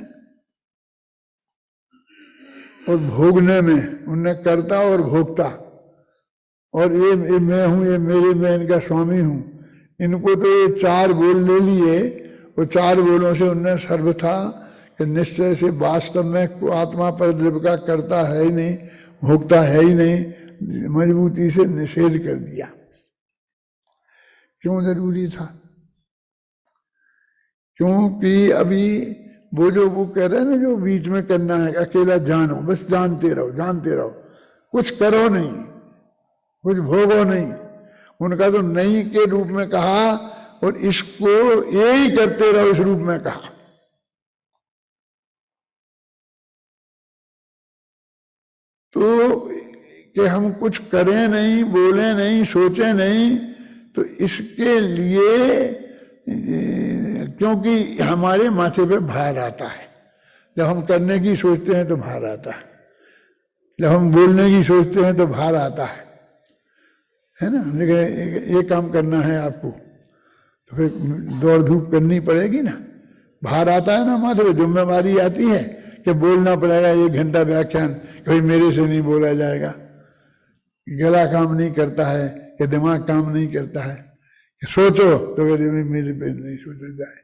और भोगने में उनने कर्ता और भोक्ता, और ये मैं हूं, ये मेरे, मैं इनका स्वामी हूं, इनको तो ये चार बोल ले लिए। वो चार बोलों से उनने सर्वथा कि निश्चय से वास्तव में आत्मा पर द्रव्य का कर्ता है ही नहीं, भोक्ता है ही नहीं, मजबूती से निषेध कर दिया। क्यों जरूरी था? क्योंकि अभी वो जो वो कह रहे हैं ना, जो बीच में करना है, अकेला जानो, बस जानते रहो जानते रहो, कुछ करो नहीं, कुछ भोगो नहीं। उनका तो नहीं के रूप में कहा, और इसको यही करते रहो इस रूप में कहा। तो कि हम कुछ करें नहीं, बोले नहीं, सोचे नहीं, तो इसके लिए क्योंकि हमारे माथे पे भार आता है। जब हम करने की सोचते हैं तो भार आता है, जब हम बोलने की सोचते हैं तो भार आता है ना। हमने कहा ये काम करना है आपको, तो फिर दौड़ धूप करनी पड़ेगी ना, भार आता है ना माथे पे, जिम्मेवारी आती है कि बोलना पड़ेगा 1 घंटा व्याख्यान, कहीं मेरे से नहीं बोला जाएगा, गला काम नहीं करता है, कि दिमाग काम नहीं करता है, कि सोचो तो कहते मेरे पे नहीं सोचा जाए।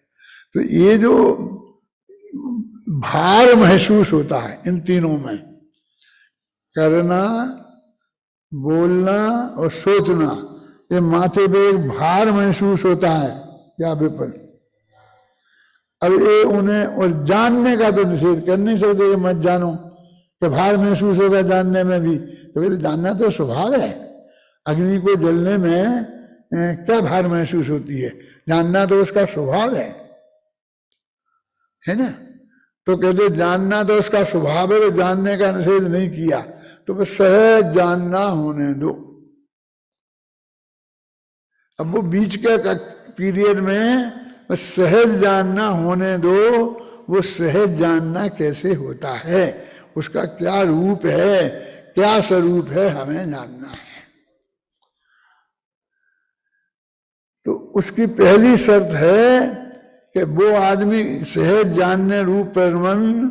तो ये जो भार महसूस होता है इन तीनों में, करना, बोलना और सोचना, ये माथे पे एक भार महसूस होता है क्या विपर। अब ये उन्हें, और जानने का तो निषेध कर नहीं सकते कि मत जानो, कि भार महसूस होगा जानने में भी, तो फिर जानना तो स्वभाव है। अग्नि को जलने में क्या भार महसूस होती है, जानना तो उसका स्वभाव है ना। तो कहते जानना तो उसका स्वभाव है, तो जानने का निषेध नहीं किया, तो बस सहज जानना होने दो। अब वो बीच के पीरियड में बस सहज जानना होने दो। वो सहज जानना कैसे होता है, उसका क्या रूप है, क्या स्वरूप है, हमें जानना है। तो उसकी पहली शर्त है कि वो आदमी सहज जानने रूप परिणमन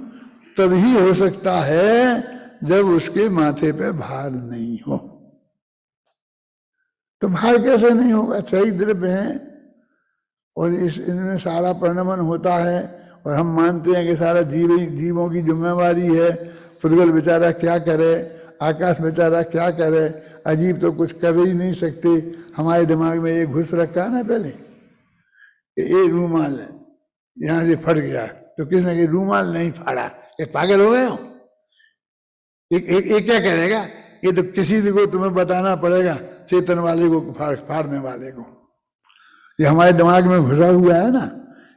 तभी हो सकता है जब उसके माथे पे भार नहीं हो। तो भार कैसे नहीं होगा? सही द्रव्य है और इनमें सारा परिणमन होता है, और हम मानते हैं कि सारा जीवों की जिम्मेवारी है। पुद्गल बेचारा क्या करे, आकाश बेचारा क्या करे, अजीब तो कुछ कर ही नहीं सकते। हमारे दिमाग में ये घुस रखा है ना पहले कि ये रूमाल यहाँ से फट गया, तो किसने कि रूमाल नहीं फाड़ा, ये पागल हो गए हो। एक क्या करेगा? ये तो किसी को तुम्हें बताना पड़ेगा, चेतन वाले को, फाड़ने वाले को। ये हमारे दिमाग में घुसा हुआ है ना,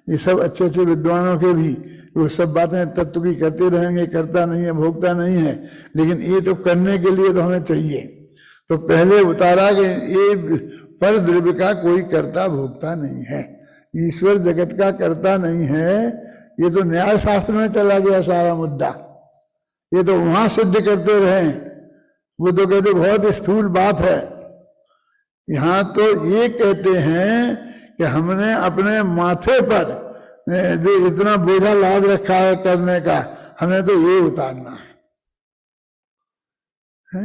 ये सब अच्छे अच्छे विद्वानों के भी वो सब बातें तत्व की करते रहेंगे, करता नहीं है, भोगता नहीं है, लेकिन ये तो करने के लिए तो हमें चाहिए। तो पहले उतारा कि ये पर द्रव्य का कोई करता भोगता नहीं है, ईश्वर जगत का करता नहीं है। ये तो न्याय शास्त्र में चला गया सारा मुद्दा, ये तो वहां सिद्ध करते रहे। वो तो कहते बहुत स्थूल बात है। यहां तो ये कहते हैं कि हमने अपने माथे पर जो इतना बोझा लाद रखा है करने का, हमें तो ये उतारना है?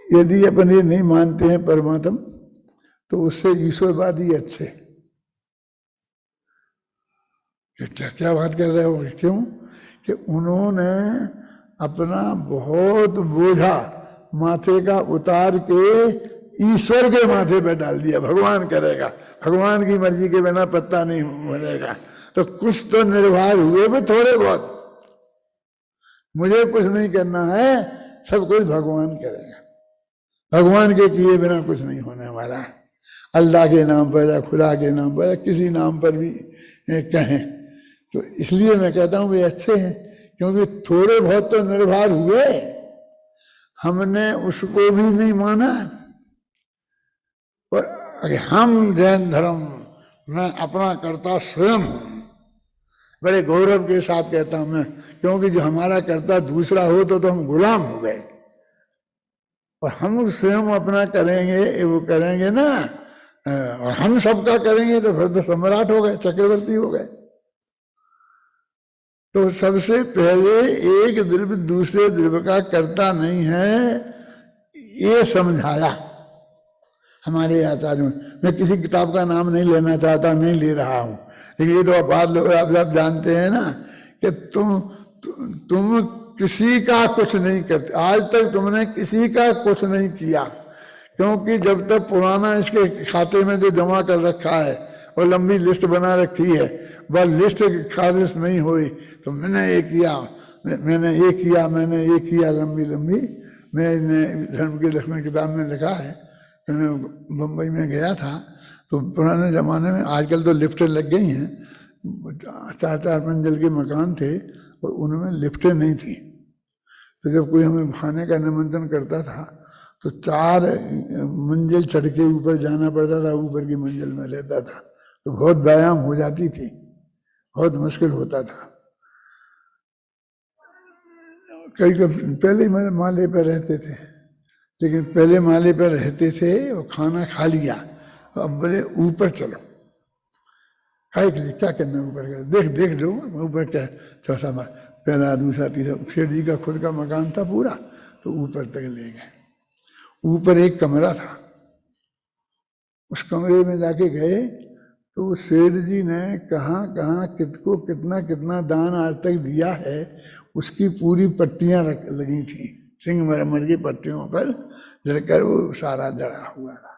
यदि अपन ये नहीं मानते हैं परमात्म, तो उससे ईश्वरवादी अच्छे। क्या क्या बात कर रहे हो? क्यों? कि उन्होंने अपना बहुत बोझा माथे का उतार के ईश्वर के माथे पे डाल दिया। भगवान करेगा, भगवान की मर्जी के बिना पत्ता नहीं मिलेगा। तो कुछ तो निर्भर हुए भी थोड़े बहुत, मुझे कुछ नहीं करना है, सब कुछ भगवान करेगा। भगवान के किए बिना कुछ नहीं होने वाला है। अल्लाह के नाम पर या खुदा के नाम पर या किसी नाम पर भी कहें, तो इसलिए मैं कहता हूँ वे अच्छे हैं, क्योंकि थोड़े बहुत तो निर्भर हुए, हमने उसको भी नहीं माना। और अगर हम जैन धर्म में अपना कर्ता स्वयं हूं, बड़े गौरव के साथ कहता हूं मैं, क्योंकि जो हमारा कर्ता दूसरा हो तो हम गुलाम हो गए, और हम स्वयं अपना करेंगे, वो करेंगे ना, और हम सबका करेंगे तो फिर तो सम्राट हो गए, चक्रवर्ती हो गए। तो सबसे पहले एक द्रव्य दूसरे द्रव्य का कर्ता नहीं है, ये समझाया हमारे आचार्यों। मैं किसी किताब का नाम नहीं लेना चाहता, नहीं ले रहा हूं, लेकिन ये तो बात लोग आप जानते हैं ना कि तुम किसी का कुछ नहीं करते। आज तक तुमने किसी का कुछ नहीं किया, क्योंकि जब तक पुराना इसके खाते में जो जमा कर रखा है और लंबी लिस्ट बना रखी है, वह लिस्ट खारिज नहीं हुई तो मैंने ये किया, मैंने ये किया, मैंने ये किया, लंबी लंबी। मैंने धर्म की लक्ष्मण किताब में लिखा है, मैं बम्बई में गया था तो पुराने ज़माने में, आजकल तो लिफ्टें लग गई हैं, 4-4 मंजिल के मकान थे और उनमें लिफ्टें नहीं थी। तो जब कोई हमें खाने का निमंत्रण करता था तो 4 मंजिल चढ़ के ऊपर जाना पड़ता था, ऊपर की मंजिल में रहता था, तो बहुत व्यायाम हो जाती थी, बहुत मुश्किल होता था। कई पहले माले पर रहते थे, लेकिन पहले माले पर रहते थे और खाना खा लिया, अब बोले ऊपर चलो। खाए के लिए क्या करना ऊपर का, देख दो ऊपर क्या, चौथा माल, पहला दूसरा तीसरा। शेर जी का खुद का मकान था पूरा, तो ऊपर तक ले गए। ऊपर एक कमरा था, उस कमरे में जाके गए तो सेठ जी ने कहाँ कहाँ किसको कितना कितना दान आज तक दिया है, उसकी पूरी पट्टियां लगी थी, सिंगमरमर की पट्टियों पर जड़कर वो सारा जड़ा हुआ था।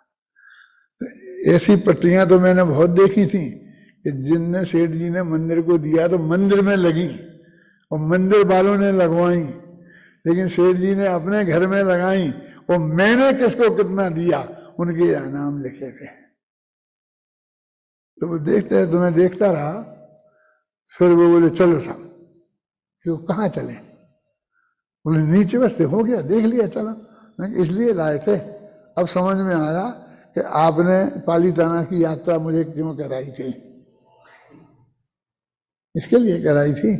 तो ऐसी पट्टियां तो मैंने बहुत देखी थी कि जिनने सेठ जी ने मंदिर को दिया तो मंदिर में लगी और मंदिर वालों ने लगवाई, लेकिन सेठ जी ने अपने घर में लगाई और मैंने किसको कितना दिया उनके नाम लिखे थे। तो वो देखते तो मैं देखता रहा। फिर वो बोले चलो साहब। वो कहाँ चले? बोले नीचे बस हो गया, देख लिया, चलो। मैं इसलिए लाए थे, अब समझ में आया कि आपने पालीताना की यात्रा मुझे क्यों कराई थी, इसके लिए कराई थी।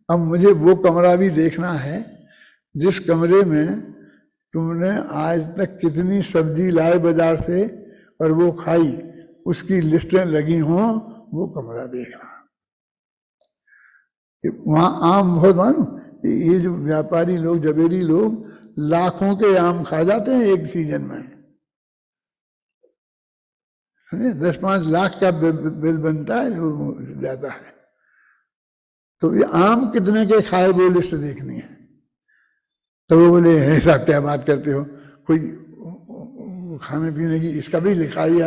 अब मुझे वो कमरा भी देखना है जिस कमरे में तुमने आज तक कितनी सब्जी लाए बाजार से और वो खाई, उसकी लिस्टें लगी हों, वो कमरा देखना। वहां आम बहुत मानो, ये जो व्यापारी लोग, जबेरी लोग लाखों के आम खा जाते हैं एक सीजन में, 10-5 लाख का बिल बनता है, वो जाता है। तो ये आम कितने के खाए वो लिस्ट देखनी है। तो वो बोले साहब क्या बात करते हो, कोई खाने पीने की इसका भी लिखाई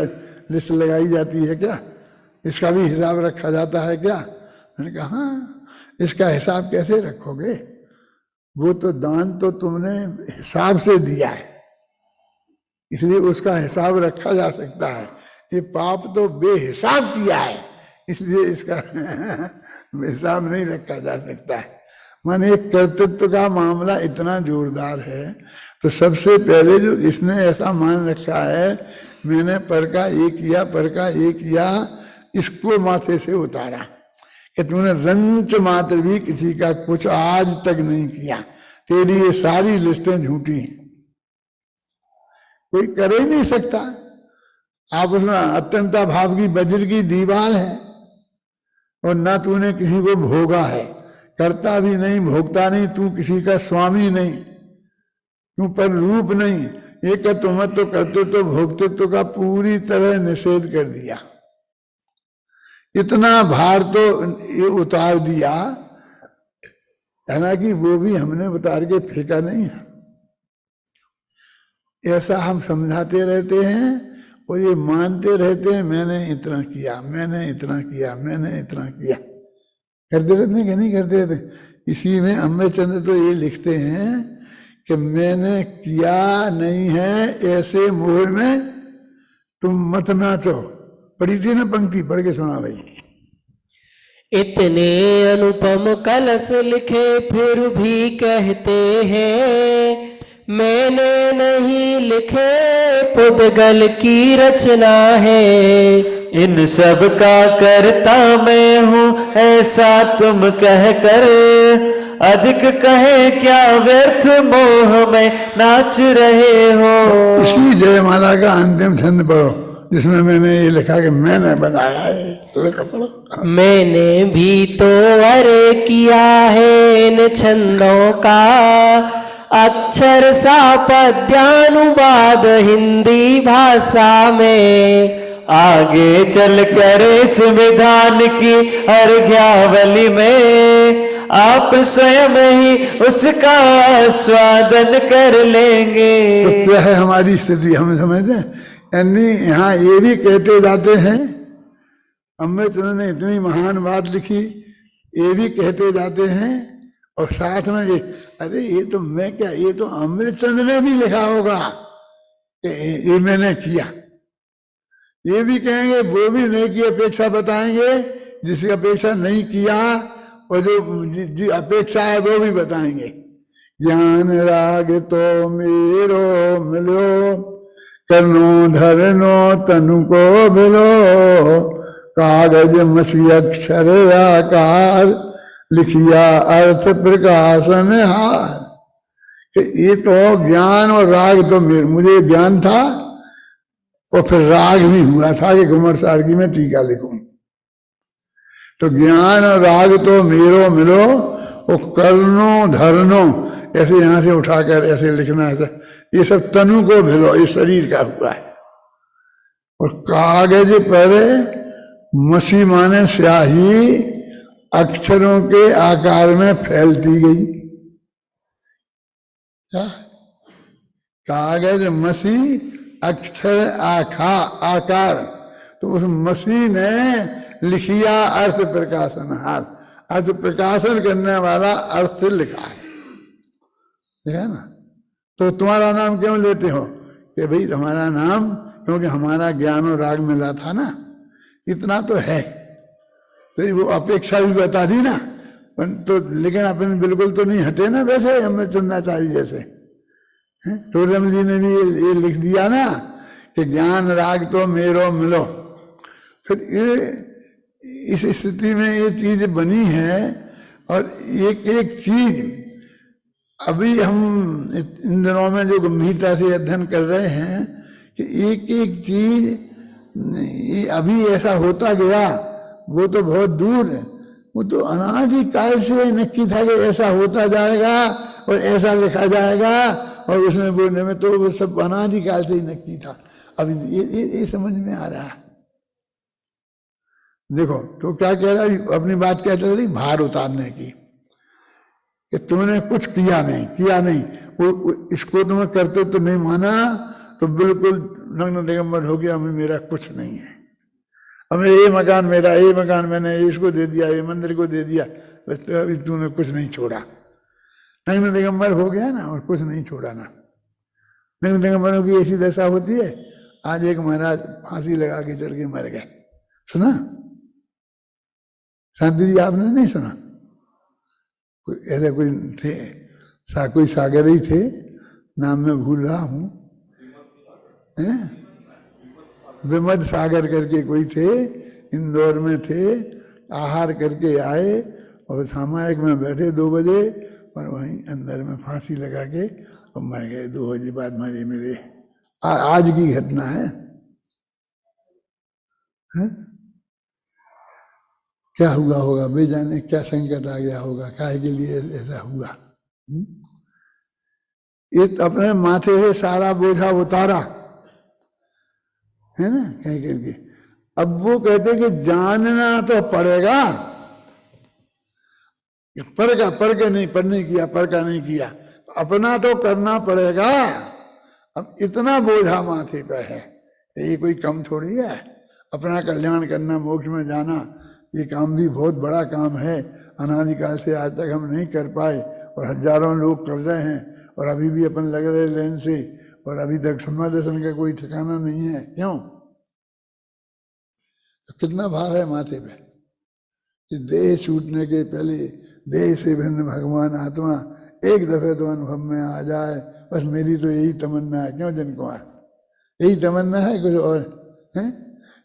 लिस्ट लगाई जाती है क्या, इसका भी हिसाब रखा जाता है क्या? मैंने कहा हाँ, इसका हिसाब कैसे रखोगे, वो तो दान तो तुमने हिसाब से दिया है, इसलिए उसका हिसाब रखा जा सकता है। ये पाप तो बेहिसाब किया है, इसलिए इसका हिसाब नहीं रखा जा सकता है। माने एक कर्तृत्व का मामला इतना जोरदार है, तो सबसे पहले जो इसने ऐसा मान रखा है, मैंने पर का ये किया, पर का ये किया, इसको माथे से उतारा कि तूने रंच मात्र भी किसी का कुछ आज तक नहीं किया, तेरी ये सारी लिस्टें झूठी हैं, कोई कर ही नहीं सकता। आप उसमें अत्यंता भाव की वज्र की दीवार है, और ना तूने किसी को भोगा है, करता भी नहीं, भोगता नहीं, तू किसी का स्वामी नहीं, तू पर रूप नहीं। एक तुम तो करते तो भोगतित्व का पूरी तरह निषेध कर दिया, इतना भार तो ये उतार दिया, हालांकि वो भी हमने उतार के फेंका नहीं है। ऐसा हम समझाते रहते हैं और ये मानते रहते हैं, मैंने इतना किया, मैंने इतना किया, मैंने इतना किया, करते रहते हैं कि नहीं करते रहते। इसी में अम्बेचंद्र तो ये लिखते हैं कि मैंने किया नहीं है ऐसे मोह में तुम मत नाचो। पढ़ी थी ना पंक्ति, पढ़ के सुना भाई। इतने अनुपम कलश लिखे फिर भी कहते हैं मैंने नहीं लिखे, पुद्गल की रचना है। इन सब का करता मैं हूँ ऐसा तुम कह कर, अधिक कहे क्या व्यर्थ मोह में नाच रहे हो। इसी जयमाला का अंतिम छंद पढ़ो, जिसमें मैंने ये लिखा कि मैंने बनाया है, तो पढ़ो। मैंने भी तो अरे किया है इन छंदों का, अक्षर सा पद्यानुवाद हिंदी भाषा में। आगे चलकर इस विधान की अर्घ्यावली में आप स्वयं ही उसका आस्वादन कर लेंगे। तो क्या है हमारी स्थिति, हम समझते हैं। यानी यहाँ ये भी कहते जाते हैं, अमृतचंद्र ने इतनी महान बात लिखी, ये भी कहते जाते हैं, और साथ में ये, अरे ये तो मैं क्या, ये तो अमृतचंद्र ने भी लिखा होगा कि ये मैंने किया। ये भी कहेंगे, वो भी नहीं की अपेक्षा बताएंगे, जिसकी अपेक्षा नहीं किया, और जो अपेक्षा है वो भी बताएंगे। ज्ञान राग तो मेरो मिलो, करनो धरनो तनु को मिलो, कागज मसी अक्षर आकार, लिखिया अर्थ प्रकाशन हार। ये तो ज्ञान और राग तो मुझे ज्ञान था, और फिर राग भी हुआ था कि घुमर सार की मैं टीका लिखूं। तो ज्ञान और राग तो मेरो मिलो, वो करनो धरनो ऐसे यहां से उठाकर ऐसे लिखना है, ये सब तनु को भिलो, ये शरीर का हुआ है। और कागज पर मसी माने स्याही अक्षरों के आकार में फैलती गई। क्या? कागज मसी अक्षर आकार, तो उस मसी ने लिखिया अर्थ प्रकाशनहार, अर्थ प्रकाशन करने वाला अर्थ लिखा है, ठीक है ना। तो तुम्हारा नाम क्यों लेते हो कि भाई तुम्हारा नाम, क्योंकि हमारा ज्ञान और राग मिला था ना, इतना तो है। तो वो अपेक्षा भी बता दी ना, तो लेकिन अपन बिल्कुल तो नहीं हटे ना, वैसे हमें चंद्राचार्य जैसे। तो रम जी ने भी ये लिख दिया ना कि ज्ञान राग तो मेरो मिलो। फिर ये इस स्थिति में ये चीज बनी है, और एक एक चीज अभी हम इन दिनों में जो गंभीरता से अध्ययन कर रहे हैं कि एक एक चीज अभी ऐसा होता गया, वो तो बहुत दूर है, वो तो अनादिकाल से नक्की था कि ऐसा होता जाएगा और ऐसा लिखा जाएगा, और उसमें बोलने में तो वो सब अनादिकाल से ही नक्की था। अब ये समझ में आ रहा है। देखो तो क्या कह रहा है, अपनी बात क्या चल रही, भार उतारने की, कि तुमने कुछ किया नहीं, वो इसको तुम्हें करते तो नहीं माना, तो बिल्कुल नग्न दिगंबर हो गया, हमें मेरा कुछ नहीं है, हमें ये मकान मेरा, ये मकान मैंने इसको दे दिया, ये मंदिर को दे दिया, बस तो अभी तूने कुछ नहीं छोड़ा। नग्न दिगंबर हो गया ना और कुछ नहीं छोड़ा ना। नग्न दिगंबरों की ऐसी दशा होती है। आज एक महाराज फांसी लगा के चढ़ के मर गए, सुना? शांति जी आपने नहीं सुना? कोई ऐसे कोई थे, कोई सागर ही थे, नाम मैं भूल रहा हूँ, विमद सागर करके कोई थे, इंदौर में थे, आहार करके आए और सामायिक में बैठे 2 बजे और वहीं अंदर में फांसी लगा के और मर गए। 2 बजे बाद मरे मिले। आज की घटना है, क्या हुआ होगा बेजाने, क्या संकट आ गया होगा, काहे के लिए ऐसा हुआ। ये अपने माथे से सारा बोझा उतारा है ना कह करके। अब वो कहते कि जानना तो पड़ेगा, पर के नहीं किया, अपना तो करना पड़ेगा। अब इतना बोझा माथे पर है, ये कोई कम थोड़ी है। अपना कल्याण करना, मोक्ष में जाना, ये काम भी बहुत बड़ा काम है। अनादिकाल से आज तक हम नहीं कर पाए और हजारों लोग कर रहे हैं और अभी भी अपन लग रहे लेन से, और अभी तक समादर्शन का कोई ठिकाना नहीं है। क्यों? तो कितना भार है माथे पे कि देह छूटने के पहले देह से भिन्न भगवान आत्मा एक दफे तो अनुभव में आ जाए, बस मेरी तो यही तमन्ना है। क्यों जिनको है यही तमन्ना है, कुछ और है?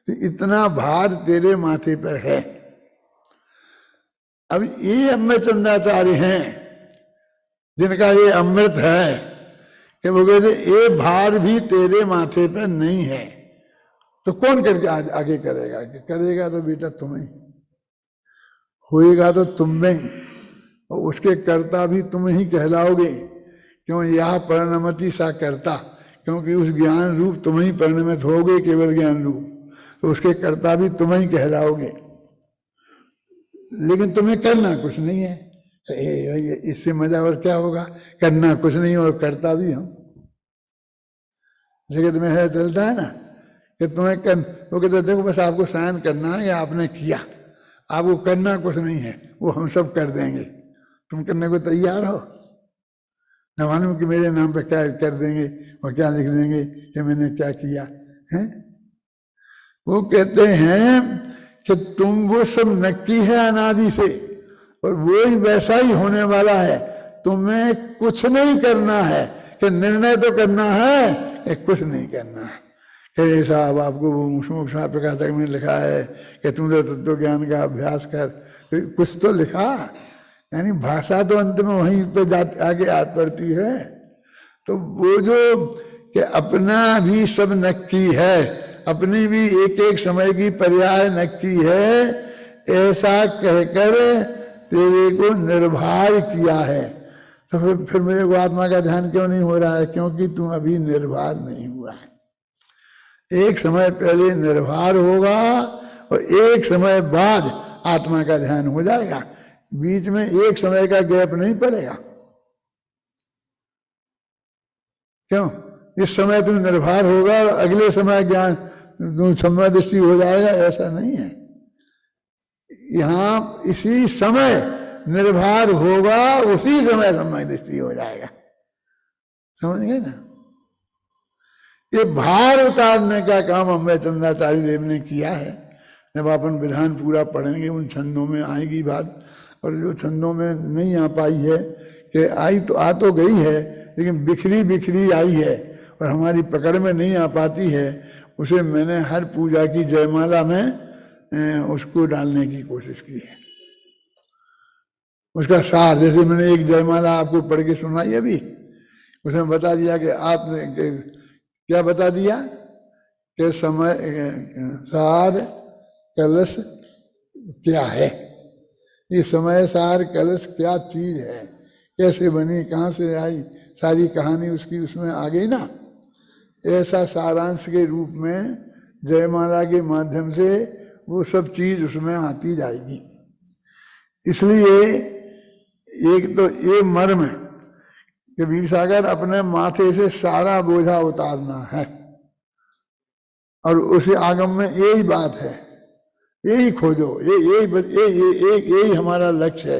तो इतना भार तेरे माथे पर है। अब ये अमृतचंद्राचार्य हैं जिनका ये अमृत है कि वो कहते ये भार भी तेरे माथे पर नहीं है, तो कौन करके आगे करेगा? करेगा तो बेटा तुम ही, होएगा तो तुम में ही, और उसके कर्ता भी तुम ही कहलाओगे। क्यों? यह परिणमति सा कर्ता, क्योंकि उस ज्ञान रूप तुम ही परिणमित होगे, केवल ज्ञान रूप, तो उसके कर्ता भी तुम ही कहलाओगे। लेकिन तुम्हें करना कुछ नहीं है। इससे मजा और क्या होगा? करना कुछ नहीं और करता भी हम। जगत में है चलता है ना कि तुम्हें कर, वो कहते देखो बस आपको सहन करना है या आपने किया, आपको करना कुछ नहीं है, वो हम सब कर देंगे। तुम करने को तैयार हो? न मालूम कि मेरे नाम पे क्या कर देंगे और क्या लिख देंगे कि मैंने क्या किया है। वो कहते हैं कि तुम वो सब नक्की है अनादि से, और वो ही वैसा ही होने वाला है। तुम्हें कुछ नहीं करना है, कि निर्णय तो करना है कि कुछ नहीं करना है। कि साहब आपको मुख प्रकाशक में लिखा है कि तुम तो तत्व ज्ञान का अभ्यास कर, तो कुछ तो लिखा, यानी भाषा तो अंत में वहीं तो आगे आ पड़ती है। तो वो जो कि अपना भी सब नक्की है, अपनी भी एक एक समय की पर्याय नक्की है, ऐसा कहकर तेरे को निर्भर किया है। तो फिर मेरे को आत्मा का ध्यान क्यों नहीं हो रहा है? क्योंकि तुम अभी निर्भर नहीं हुआ है। एक समय पहले निर्भर होगा और एक समय बाद आत्मा का ध्यान हो जाएगा। बीच में एक समय का गैप नहीं पड़ेगा। क्यों? इस समय तुम निर्भर होगा और अगले समय ज्ञान तुम समय दृष्टि हो जाएगा, ऐसा नहीं है। यहाँ इसी समय निर्भर होगा, उसी समय समय दृष्टि हो जाएगा। समझ गए ना? ये भार उतारने का काम अमृतचंद्राचार्य देव ने किया है। जब अपन विधान पूरा पढ़ेंगे उन छंदों में आएगी बात, और जो छंदों में नहीं आ पाई है कि आई तो आ तो गई है, लेकिन बिखरी बिखरी आई है और हमारी पकड़ में नहीं आ पाती है, उसे मैंने हर पूजा की जयमाला में उसको डालने की कोशिश की है। उसका सार, जैसे मैंने एक जयमाला आपको पढ़ के सुनाई अभी, उसमें बता दिया कि आपने क्या बता दिया कि समय सार कलश क्या है। ये समय सार कलश क्या चीज है, कैसे बनी, कहाँ से आई, सारी कहानी उसकी उसमें आ गई ना। ऐसा सारांश के रूप में जयमाला के माध्यम से वो सब चीज उसमें आती जाएगी। इसलिए एक तो ये मर्म है कि वीर सागर अपने माथे से सारा बोझा उतारना है, और उसी आगम में यही बात है, यही खोजो, यही हमारा लक्ष्य है,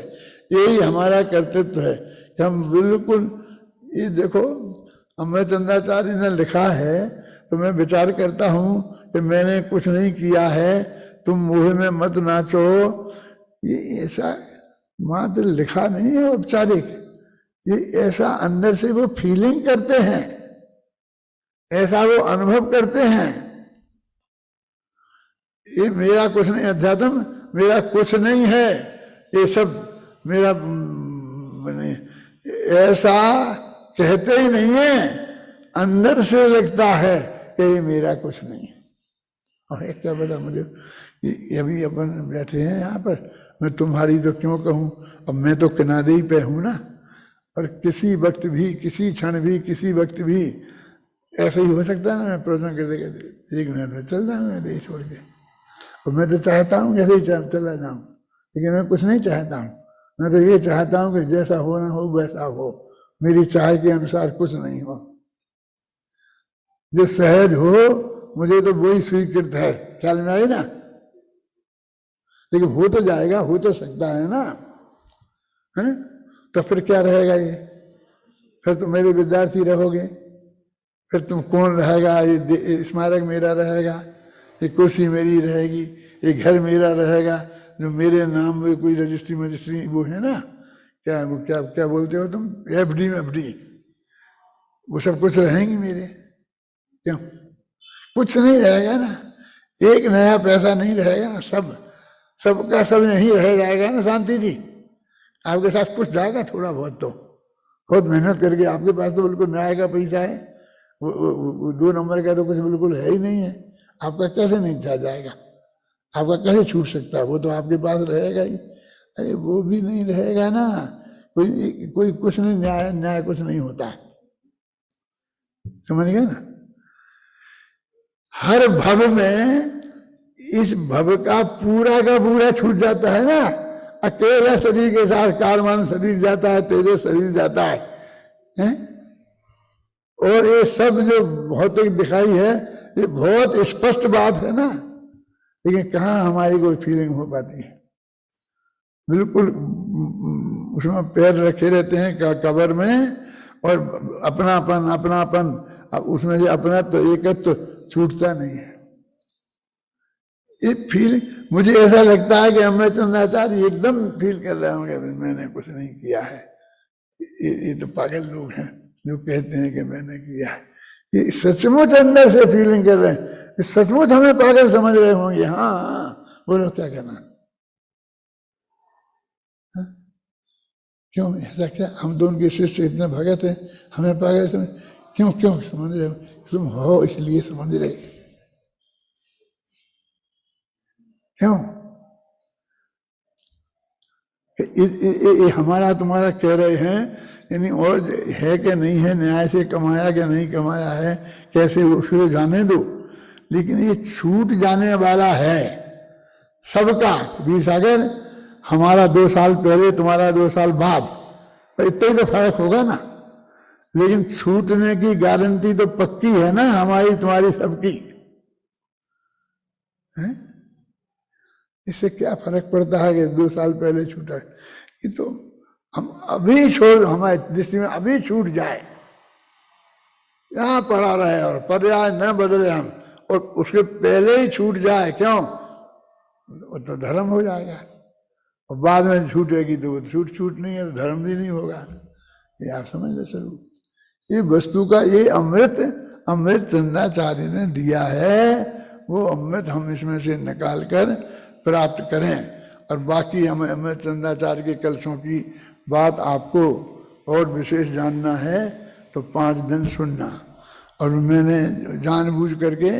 यही हमारा कर्तव्य है कि हम बिल्कुल, ये देखो अमृतचंद्राचार्य ने लिखा है, तो मैं विचार करता हूँ कि मैंने कुछ नहीं किया है, तुम मोह में मत नाचो, ये ऐसा मात्र लिखा नहीं है औपचारिक, ये ऐसा अंदर से वो फीलिंग करते हैं, ऐसा वो अनुभव करते हैं। ये मेरा कुछ नहीं, अध्यात्म मेरा कुछ नहीं है, ये सब मेरा ऐसा कहते ही नहीं है, अंदर से लगता है कि ये मेरा कुछ नहीं है। और एक क्या पता मुझे, अभी अपन बैठे हैं यहाँ पर, मैं तुम्हारी तो क्यों कहूँ, अब मैं तो किनारे ही पे हूँ ना, और किसी वक्त भी, किसी क्षण भी, किसी वक्त भी ऐसा ही हो सकता है ना, मैं प्रवचन करते करते 1 मिनट में चल जाऊँ देश छोड़ के। और मैं तो चाहता हूँ ऐसे ही चला जाऊँ, लेकिन मैं कुछ नहीं चाहता हूँ, मैं तो ये चाहता हूँ कि जैसा होना हो वैसा हो, मेरी चाह के अनुसार कुछ नहीं हो, जो सहज हो मुझे तो वही स्वीकृत है, ख्याल में आई ना। लेकिन हो तो जाएगा, हो तो सकता है ना, है? तो फिर क्या रहेगा ये, फिर तुम मेरे विद्यार्थी रहोगे, फिर तुम कौन रहेगा, ये स्मारक मेरा रहेगा, ये कुर्सी मेरी रहेगी, ये घर मेरा रहेगा, जो मेरे नाम में कोई रजिस्ट्री वो है ना, क्या वो क्या क्या बोलते हो तुम, एफडी वो सब कुछ रहेंगी मेरे, क्यों कुछ नहीं रहेगा ना, एक नया पैसा नहीं रहेगा ना, सबका सब यहीं रह जाएगा ना। शांति जी आपके साथ कुछ जाएगा थोड़ा बहुत, तो बहुत मेहनत करके, आपके पास तो बिल्कुल न्याय का पैसा है, वो 2 नंबर का तो कुछ बिल्कुल है ही नहीं है, आपका कैसे नहीं जाएगा, आपका कैसे छूट सकता है, वो तो आपके पास रहेगा ही। अरे वो भी नहीं रहेगा ना, कोई कुछ नहीं, न्याय कुछ नहीं होता है, समझ गए ना। हर भव में इस भव का पूरा छूट जाता है ना, अकेला शरीर के साथ कारमान शरीर जाता है, तेजस शरीर जाता है? और ये सब जो भौतिक दिखाई है ये बहुत स्पष्ट बात है ना, लेकिन कहाँ हमारी कोई फीलिंग हो पाती है, बिल्कुल उसमें पैर रखे रहते हैं कब्र में, और अपनापन उसमें से अपना तो एकत्व छूटता नहीं है। ये फील मुझे ऐसा लगता है कि अमृतचंद्राचार्य एकदम फील कर रहे होंगे मैंने कुछ नहीं किया है, ये तो पागल लोग हैं जो कहते हैं कि मैंने किया है, ये सचमुच अंदर से फीलिंग कर रहे हैं, सचमुच हमें पागल समझ रहे होंगे। हाँ बोलो क्या कहना, क्यों ऐसा, क्या हम तो उनके शिष्य इतने भगत हैं, हमें पागल समझ, क्यों समझ रहे हो, तुम हो इसलिए समझ रहे, क्यों ये हमारा तुम्हारा कह रहे हैं, यानी और है कि नहीं है, न्याय से कमाया कि नहीं कमाया है, कैसे उसको जाने दो, लेकिन ये छूट जाने वाला है सबका। बीस अगर हमारा 2 साल पहले, तुम्हारा 2 साल बाद, तो इतना ही तो फर्क होगा ना, लेकिन छूटने की गारंटी तो पक्की है ना, हमारी तुम्हारी सबकी है। इससे क्या फर्क पड़ता है कि 2 साल पहले छूटा, ये तो हम अभी छोड़, हमारी दृष्टि में अभी छूट जाए, यहाँ पड़ा रहे और पर्याय न बदले हम, और उसके पहले ही छूट जाए, क्यों, वो तो धर्म हो जाएगा, और बाद में छूटेगी तो वो छूट नहीं है, तो धर्म भी नहीं होगा। ये आप समझ लो स्वरूप, ये वस्तु का ये अमृत चंद्राचार्य ने दिया है, वो अमृत हम इसमें से निकाल कर प्राप्त करें। और बाकी हमें अमृत चंद्राचार्य के कलशों की बात आपको और विशेष जानना है तो 5 दिन सुनना। और मैंने जानबूझ करके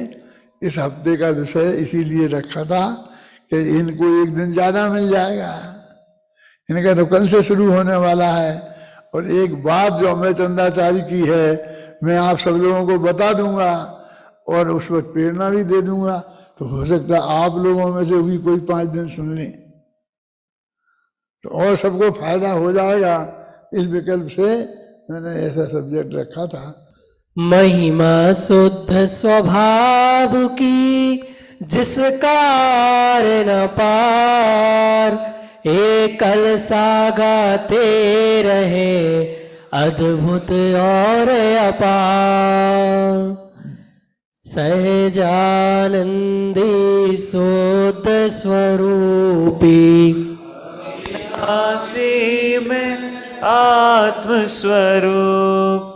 इस हफ्ते का विषय इसीलिए रखा था कि इनको 1 दिन ज़्यादा मिल जाएगा, इनका तो कल से शुरू होने वाला है। और एक बात जो अमृत चंद्राचार्य की है मैं आप सब लोगों को बता दूंगा और उस वक्त प्रेरणा भी दे दूंगा, तो हो सकता है आप लोगों में से भी कोई 5 दिन सुन लें, तो और सबको फायदा हो जाएगा। इस विकल्प से मैंने ऐसा सब्जेक्ट रखा था। महिमा शुद्ध स्वभाव की जिस कार न पार, कलसा गाते रहे अद्भुत और अपार। सहजानंदी शुद्ध स्वरूपी आसी में आत्म स्वरूप